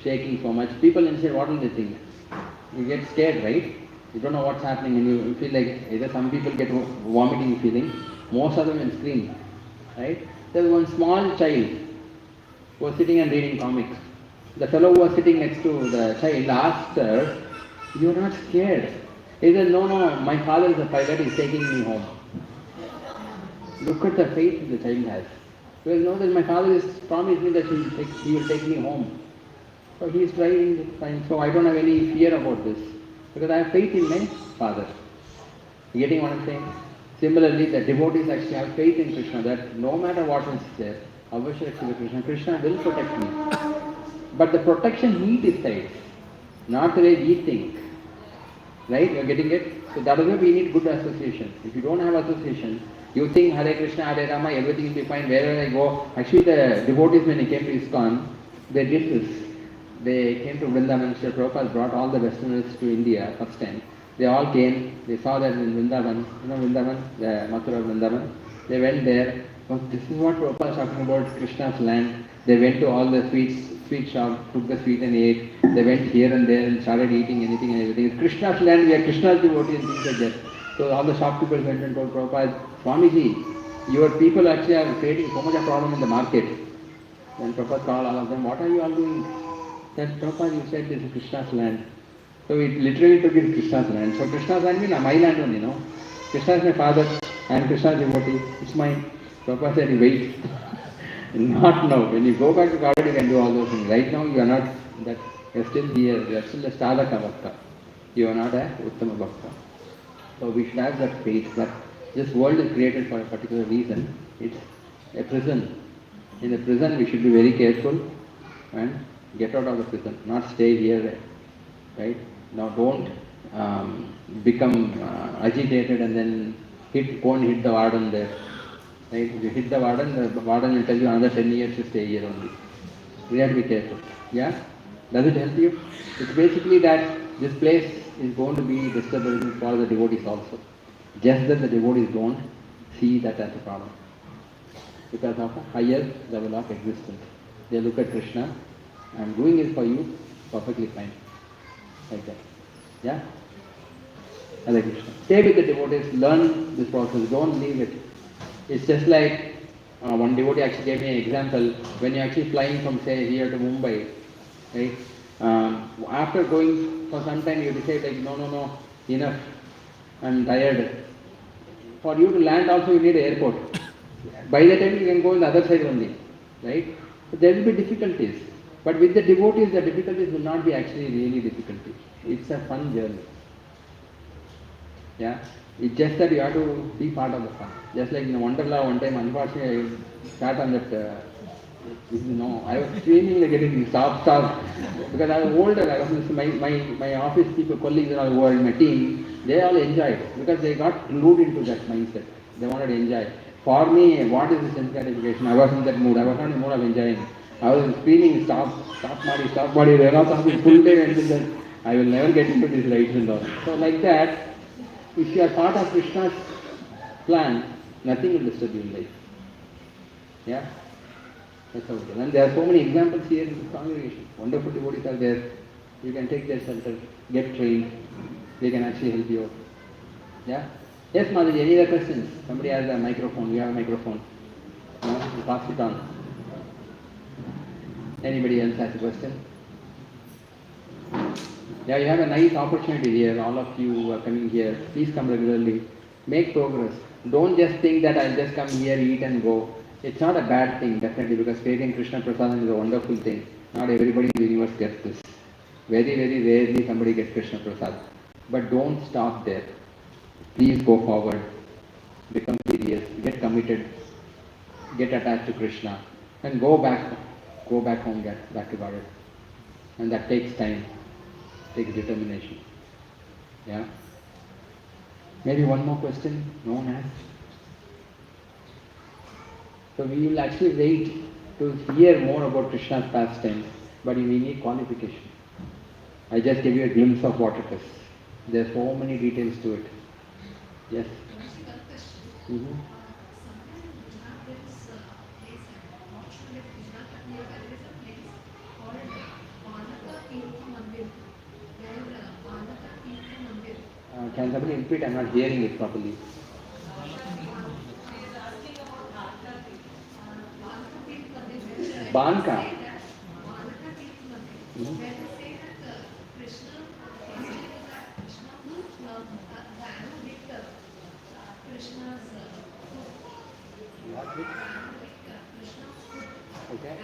shaking so much. People inside, what will they think? You get scared, right? You don't know what's happening, and you feel like either some people get vomiting feeling, most of them will scream, right? There was one small child who was sitting and reading comics. The fellow who was sitting next to the child asked her, "You are not scared?" He said, "No, my father is a pilot, he's taking me home." Look at the faith the child has. Well, know that my father has promised me that he will take me home. So he is driving it fine. So I don't have any fear about this. Because I have faith in my father. You getting what I'm saying? Similarly, the devotees actually have faith in Krishna that no matter what is there, Avashya Krishna will protect me. But the protection he decides, not the way we think. Right? You're getting it? So that is why we need good association. If you don't have association, you think Hare Krishna, Hare Rama, everything will be fine wherever I go. Actually, the devotees when they came to Iskcon, they did this. they came to Vrindavan. Srila Prabhupada brought all the Westerners to India first time. They all came, they saw that in Vrindavan, Vrindavan, the Mathura Vrindavan. They went there. Oh, this is what Prabhupada is talking about, Krishna's land. They went to all the sweet shop, took the sweet and ate. They went here and there and started eating anything and everything. It's Krishna's land, we are Krishna's devotee and things like that. So all the shopkeepers went and told Prabhupada, Swamiji, your people actually are creating so much of problem in the market. Then Prabhupada called all of them, what are you all doing? Then Prabhupada, you said this is Krishna's land. So it literally took it Krishna's land. So Krishna's land means my land only, no? Krishna is my father, I am Krishna's devotee, it's mine. Prabhupada said, wait. Not now. When you go back to God, you can do all those things. Right now, you are not that. You are still here. You are still a Sadhaka Bhakta. You are not a Uttama Bhakta. So we should have that faith that this world is created for a particular reason. It's a prison. In a prison, we should be very careful and get out of the prison, not stay here, right? Now, don't become agitated and then go and hit the warden there. Right? If you hit the warden will tell you another 10 years to stay here only. We have to be careful. Yeah? Does it help you? It's basically that this place is going to be disturbing for the devotees also. Just that the devotees don't see that as a problem. Because of a higher level of existence. They look at Krishna, I'm doing it for you, perfectly fine. Like that. Yeah? Hare Krishna. Stay with the devotees, learn this process, don't leave it. It's just like one devotee actually gave me an example. When you're actually flying from, say, here to Mumbai, right? After going for some time, you decide like, no, enough. I'm tired. For you to land also, you need an airport. By the time you can go on the other side only, right? So there will be difficulties. But with the devotees, the difficulties will not be actually really difficulties. It's a fun journey. Yeah? It's just that you have to be part of the fun. Just like in Wonderla, one time, unfortunately, I sat on that, I was screaming like getting stop. Because I was older, my office people, colleagues and all who were in my team, they all enjoyed because they got glued into that mindset. They wanted to enjoy. For me, what is the sense gratification? I was in that mood. I was not in the mood of enjoying. I was screaming, stop body. They were not talking full day until that. I will never get into these rights and all. So like that, if you are part of Krishna's plan, nothing will disturb you in life. Yeah? That's how it is. And there are so many examples here in this congregation. Wonderful devotees are there. You can take their shelter, get trained. They can actually help you out. Yeah? Yes, Madhaji, any other questions? Somebody has a microphone. You have a microphone. No? You pass it on. Anybody else has a question? Yeah, you have a nice opportunity here. All of you who are coming here, please come regularly. Make progress. Don't just think that I'll just come here, eat and go. It's not a bad thing, definitely, because creating Krishna Prasadam is a wonderful thing. Not everybody in the universe gets this. Very, very rarely somebody gets Krishna Prasad. But don't stop there. Please go forward. Become serious. Get committed. Get attached to Krishna. And go back. Go back home, get back to Godhead. And that takes time. Takes determination. Yeah? Maybe one more question? No one has? So we will actually wait to hear more about Krishna's pastimes, but we need qualification. I just gave you a glimpse of what it is. There are so many details to it. Yes? Mm-hmm. Can somebody repeat? I'm not hearing it properly. Banka. Okay.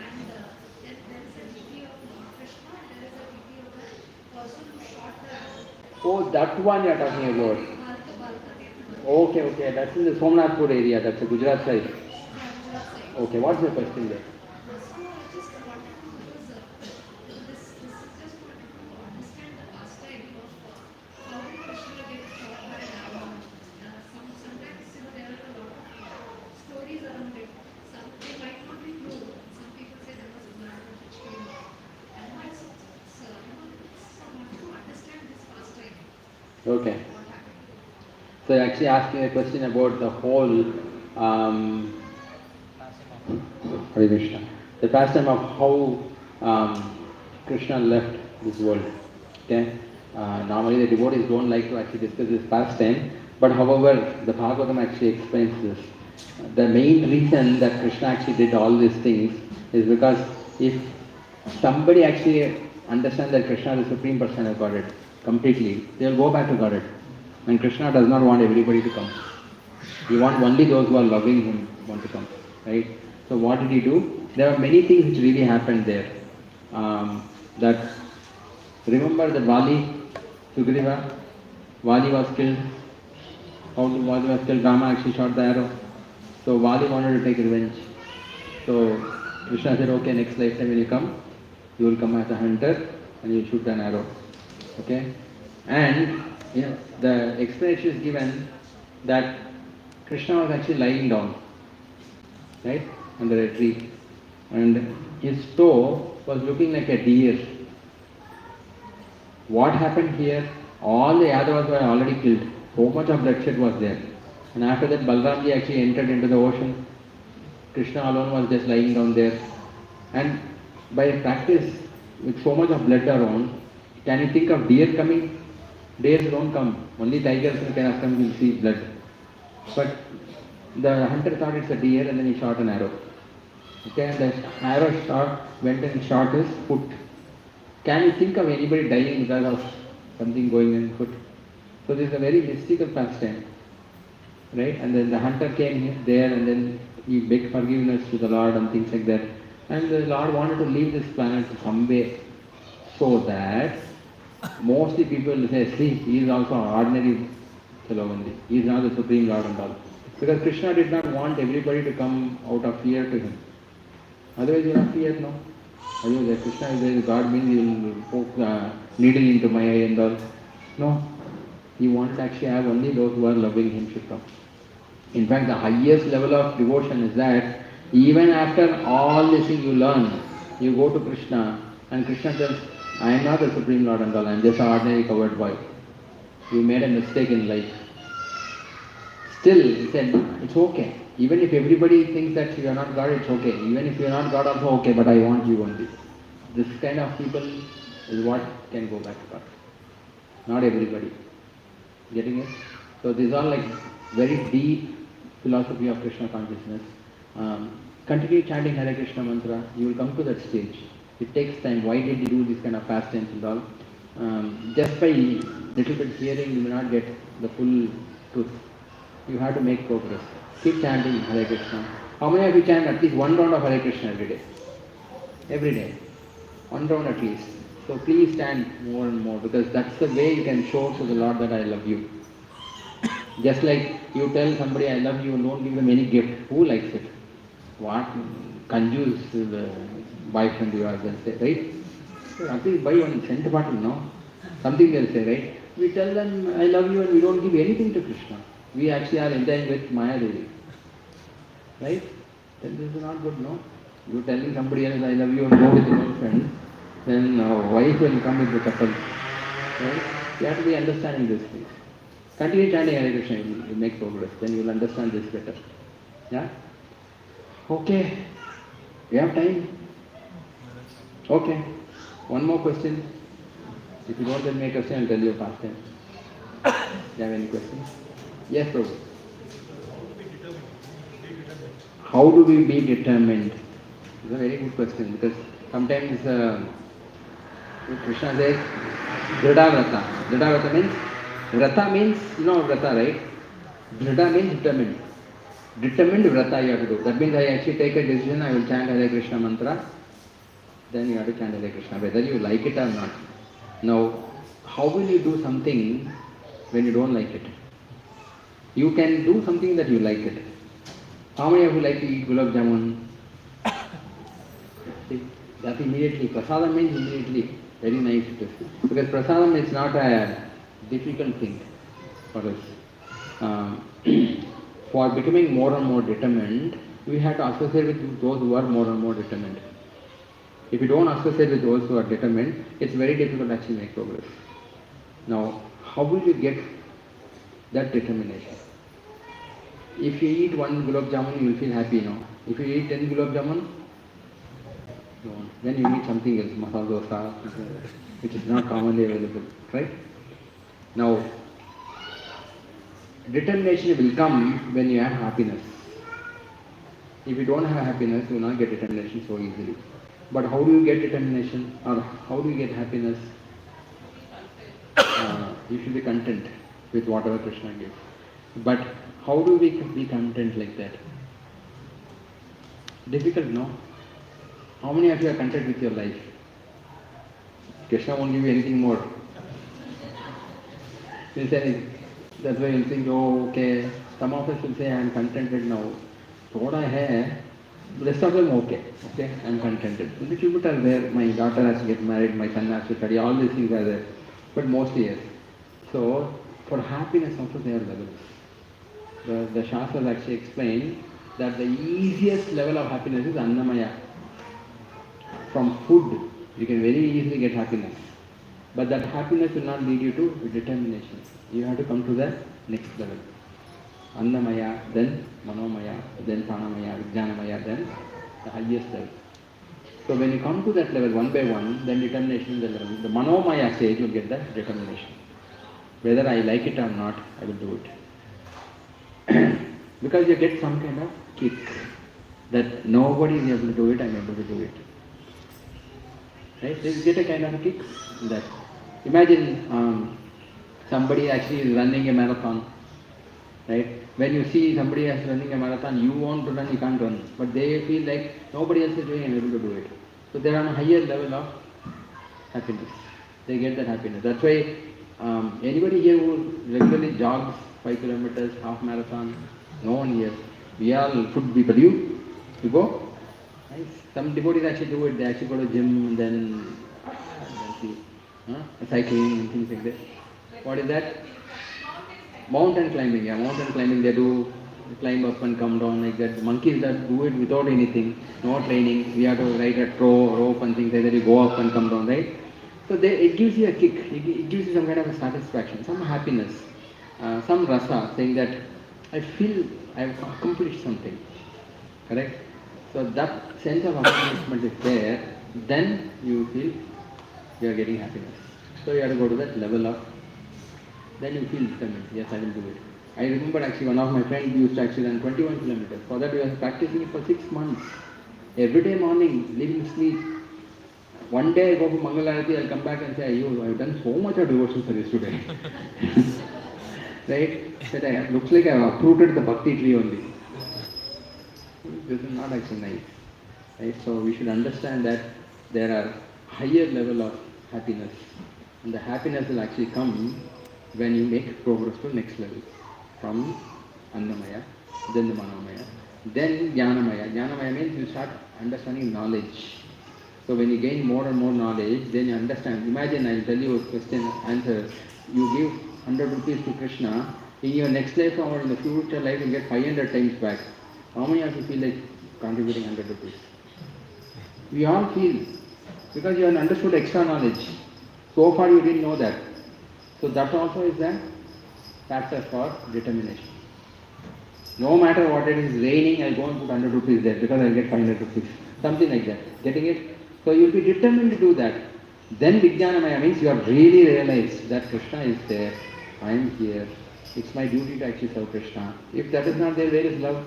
Oh, that one you are talking about. Okay. That's in the Somnathpur area. That's the Gujarat side. Okay, what's your question there? Okay. So you're actually asking a question about the whole Hare Krishna. The pastime of how Krishna left this world. Okay. Normally the devotees don't like to actually discuss this pastime, but however the Bhagavatam actually explains this. The main reason that Krishna actually did all these things is because if somebody actually understands that Krishna is the Supreme Person of Godhead completely, they will go back to Godhead. And Krishna does not want everybody to come. He wants only those who are loving him want to come. Right? So what did he do? There are many things which really happened there. That remember that Vali, Sugriva, Vali was killed. How Vali was killed? Rama actually shot the arrow. So Vali wanted to take revenge. So Krishna said, okay, next lifetime when you come, you will come as a hunter and you will shoot an arrow. Okay? And the explanation is given that Krishna was actually lying down, right, under a tree. And his toe was looking like a deer. What happened here? All the Yadavas were already killed. So much of bloodshed was there. And after that, Balramji actually entered into the ocean. Krishna alone was just lying down there. And by practice, with so much of blood around, can you think of deer coming? Deers don't come. Only tigers and cannot come will see blood. But the hunter thought it's a deer and then he shot an arrow. Okay, and the arrow went and shot his foot. Can you think of anybody dying because of something going in foot? So this is a very mystical pastime. Right? And then the hunter came there and then he begged forgiveness to the Lord and things like that. And the Lord wanted to leave this planet some way so that mostly people will say, see, he is also an ordinary fellow only. He is not the Supreme Lord and all. Because Krishna did not want everybody to come out of fear to him. Otherwise you will not fear, no? Otherwise Krishna is there, God means he will poke the needle into my eye and all. No. He wanted to actually have only those who are loving him should come. In fact, the highest level of devotion is that even after all this thing you learn, you go to Krishna and Krishna says, I am not the Supreme Lord and all, I am just an ordinary covered boy. You made a mistake in life. Still, he said, it's okay. Even if everybody thinks that you are not God, it's okay. Even if you are not God, also okay, but I want you only. This kind of people is what can go back to God. Not everybody. Getting it? So these are like very deep philosophy of Krishna consciousness. Continue chanting Hare Krishna mantra, you will come to that stage. It takes time. Why did you do this kind of pastimes and all? Just by little bit hearing, you may not get the full truth. You have to make progress. Keep chanting Hare Krishna. How many of you chant at least one round of Hare Krishna every day? Every day. One round at least. So please chant more and more because that's the way you can show to the Lord that I love you. Just like you tell somebody I love you and don't give them any gift. Who likes it? What conjuice boyfriend you are, they'll say, right? So at least buy one scent bottle, no? Something they'll say, right? We tell them I love you and we don't give anything to Krishna. We actually are enjoying with Maya Devi. Right? Then this is not good, no? You telling somebody else I love you and go with your girlfriend, then wife will come with the couple. Right? You have to be understanding this thing. Continue chanting Hare Krishna, you make progress, then you will understand this better. Yeah? Okay. We have time? Okay. One more question. If you don't then make a question, I'll tell you a pastime. Do you have any questions? Yes, Prabhu. How do we be determined? It's a very good question because sometimes Krishna says, Drida Vrata. Drida Vrata means, Vrata means, you know Vrata, right? Drida means determined. Determined Vrata you have to do. That means I actually take a decision, I will chant Hare Krishna mantra, then you have to chant Hare Krishna, whether you like it or not. Now, how will you do something when you don't like it? You can do something that you like it. How many of you like to eat gulab jamun? See, that immediately, prasadam means immediately, very nice it is. Because prasadam is not a difficult thing for us. For becoming more and more determined, we have to associate with those who are more and more determined. If you don't associate with those who are determined, it's very difficult to actually make progress. Now, how will you get that determination? If you eat one gulab jamun, you will feel happy, no? If you eat 10 gulab jamun, you won't. Then you eat something else, masala dosa, which is not commonly available, right? Now, determination will come when you have happiness. If you don't have happiness, you will not get determination so easily. But how do you get determination, or how do you get happiness? You should be content with whatever Krishna gives. But how do we be content like that? Difficult, no? How many of you are content with your life? Krishna won't give you anything more. That's why you'll think, oh, okay. Some of us will say, I am contented now. So what I have, the rest of them okay. Okay, I am contented. A little bit are there. My daughter has to get married, my son has to study, all these things are there. But mostly yes. So for happiness also there are levels. The Shastras actually explain that the easiest level of happiness is Annamaya. From food, you can very easily get happiness. But that happiness will not lead you to determination. You have to come to the next level. Annamaya, then Manomaya, then Pranamaya, Vijnanamaya, then the highest level. So when you come to that level one by one, then determination is the level. The Manomaya stage will get that determination. Whether I like it or not, I will do it. Because you get some kind of kick that nobody is able to do it, I am able to do it. Right? So you get a kind of a kick in that. Imagine somebody actually is running a marathon. Right? When you see somebody else running a marathon, you want to run, you can't run. But they feel like nobody else is doing it, I'm able to do it. So they are on a higher level of happiness. They get that happiness. That's why anybody here who regularly jogs 5 kilometers, half marathon, no one here. We are food people. You go? Nice. Some devotees actually do it. They actually go to gym and then see cycling and things like that. What is that? Mountain climbing. Yeah, mountain climbing. They do climb up and come down like that. The monkeys that do it without anything, no training. We have to ride a rope and things like that. You go up and come down, right? So it gives you a kick. It gives you some kind of a satisfaction, some happiness, some rasa, saying that I feel I have accomplished something. Correct? So that sense of accomplishment is there, then you feel you are getting happiness. So you have to go to that level of, then you feel determined, yes, I will do it. I remember actually one of my friends used to actually run 21 kilometers. For that we were practicing it for 6 months. Every day morning, leaving sleep. One day I go for Mangalarati, I'll come back and say, I've done so much of devotional service today. Right? That looks like I've uprooted the bhakti tree only. This is not actually nice. Right? So we should understand that there are higher level of happiness. And the happiness will actually come when you make progress to next level. From Annamaya, then the Manomaya, then Jnanamaya. Jnanamaya means you start understanding knowledge. So when you gain more and more knowledge, then you understand. Imagine I'll tell you a question, answer. You give 100 rupees to Krishna, in your next life or in the future life you get 500 times back. How many of you feel like contributing 100 rupees? We all feel, because you have understood extra knowledge. So far you didn't know that. So that also is a factor for determination. No matter what it is, raining, I'll go and put 100 rupees there because I'll get 500 rupees. Something like that. Getting it? So you'll be determined to do that. Then Vijnanamaya means you have really realized that Krishna is there. I am here. It's my duty to actually serve Krishna. If that is not there, where is love?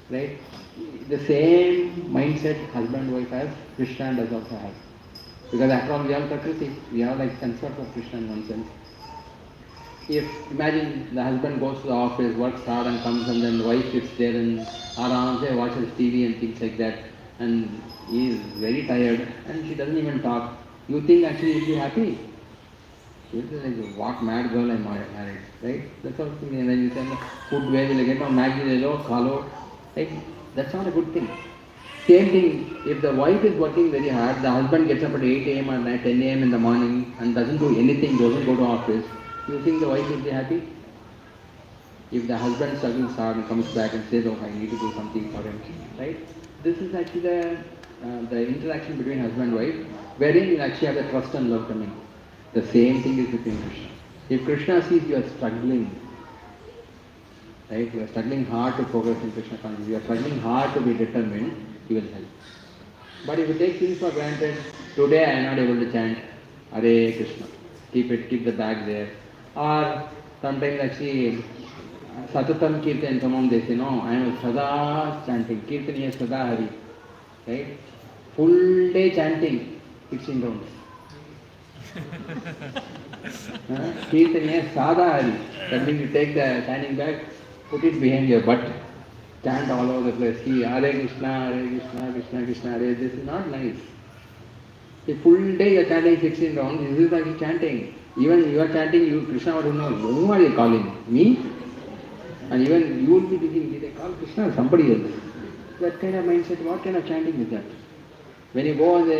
Right? The same mindset husband and wife has, Krishna does also have. Because after all, we are Prakriti. We are like consorts of Krishna in one sense. If, imagine the husband goes to the office, works hard and comes, and then the wife sits there and around watches TV and things like that, and he is very tired and she doesn't even talk. You think actually he'll be happy? She'll be like, what mad girl I married, right? That's all thing. And then you send food where will I get on Maggi, lelo, khalo, right? That's not a good thing. Same thing, if the wife is working very hard, the husband gets up at 8 a.m. or 10 a.m. in the morning and doesn't do anything, doesn't go to office, you think the wife will be happy? If the husband struggles hard and comes back and says, oh, I need to do something for him, right? This is actually the interaction between husband and wife, wherein you actually have the trust and love coming. The same thing is between Krishna. If Krishna sees you are struggling, right, you are struggling hard to progress in Krishna consciousness, you are struggling hard to be determined, he will help. But if you take things for granted, today I am not able to chant Hare Krishna, keep the bag there. Or sometimes actually, Satatam Kirtan, come on, they say, no, I am Sada chanting, Kirtaniya Sada Hari, right? Full day chanting, 16 rounds. Kirtaniya Sada Hari, that means you take the chanting bag, put it behind your butt, chant all over the place. See, Hare Krishna, Krishna Krishna, Hare. This is not nice. A full day you are chanting 16 rounds, this is like chanting. Even you are chanting, you Krishna will know, whom are you calling? Me? And even you will be thinking, did I call Krishna or somebody else? That kind of mindset, what kind of chanting is that? When you go on the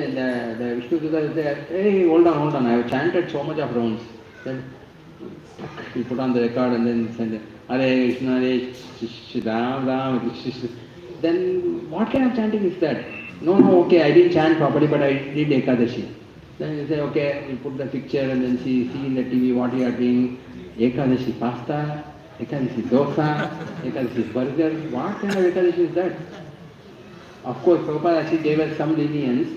Vishnu Dutta is there, hey, hold on, I have chanted so much of rounds. Then you put on the record and then send it, Hare Krishna, Hare Ram, Krishna. Then what kind of chanting is that? No, okay, I didn't chant properly, but I did Ekadashi. Then you say, okay, you put the picture and then see in the TV what you are doing. Ekadashi pasta, Ekadashi dosa, Ekadashi burger. What kind of Ekadashi is that? Of course, Prabhupada actually gave us some lenience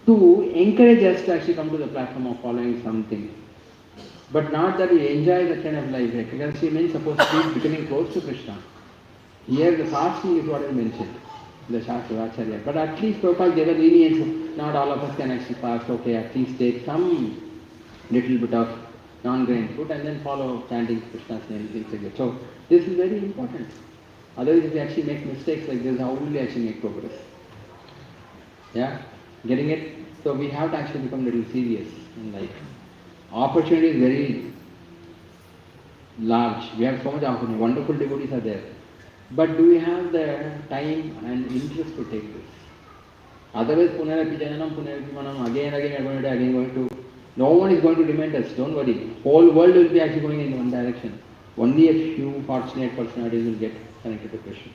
to encourage us to actually come to the platform of following something. But not that we enjoy that kind of life. Ekadashi means supposed to be becoming close to Krishna. Here the fasting is what I mentioned, the Shastra Acharya. But at least Prabhupada gave a lenience. Not all of us can actually fast. Okay, at least take some little bit of non-grain food and then follow chanting Krishna's name, things like that. So this is very important. Otherwise, if we actually make mistakes like this, how will we actually make progress? Yeah? Getting it? So we have to actually become a little serious in life. Opportunity is very large. We have so much opportunity. Wonderful devotees are there. But do we have the time and interest to take this? Otherwise, Punarapi Jananam, Punarapi Manam, again, going to. No one is going to demand us, don't worry. Whole world will be actually going in one direction. Only a few fortunate personalities will get connected to Krishna.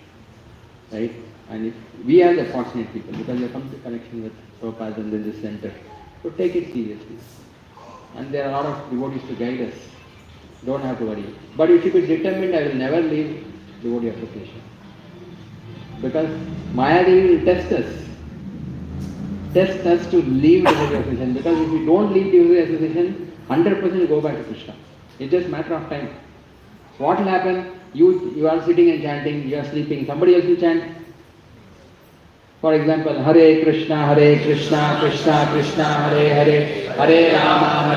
Right? And if we are the fortunate people, because we come to connection with Prabhupada and then this center. So take it seriously. And there are a lot of devotees to guide us. Don't have to worry. But if you be determined, I will never leave devotee association. Because Mayadevi will test us. Test us to leave devotee association. Because if we don't leave devotee association, 100% go back to Krishna. It's just a matter of time. What will happen? You are sitting and chanting, you are sleeping, somebody else will chant. For example, Hare Krishna, Krishna Krishna, Hare Hare, Hare Rama,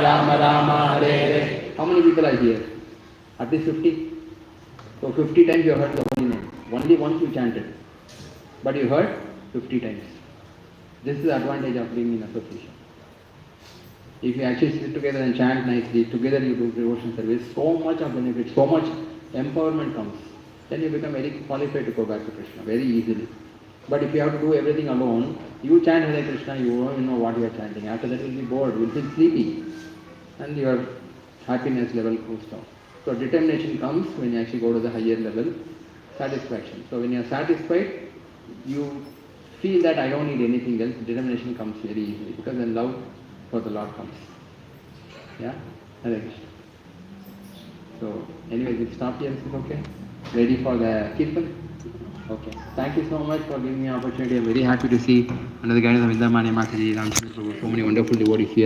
Rama Rama, Hare Hare. How many people are here? At least 50. So 50 times you heard the holy name. Only once you chanted. But you heard 50 times. This is the advantage of being in association. If you actually sit together and chant nicely, together you do devotion service, so much of benefit, so much empowerment comes. Then you become very qualified to go back to Krishna very easily. But if you have to do everything alone, you chant Hare Krishna, you won't know what you are chanting. After that you will be bored, you will feel sleepy. And your happiness level goes down. So determination comes when you actually go to the higher level, satisfaction. So when you are satisfied, you feel that I don't need anything else. Determination comes very easily because then love for the Lord comes. Yeah? Hare Krishna. So anyway, we'll stop here. Is it okay? Ready for the Kirtan? Okay. Thank you so much for giving me an opportunity. I'm very happy to see under the guidance of Indamani Mataji, Ramchandra Prabhu, so many wonderful devotees here.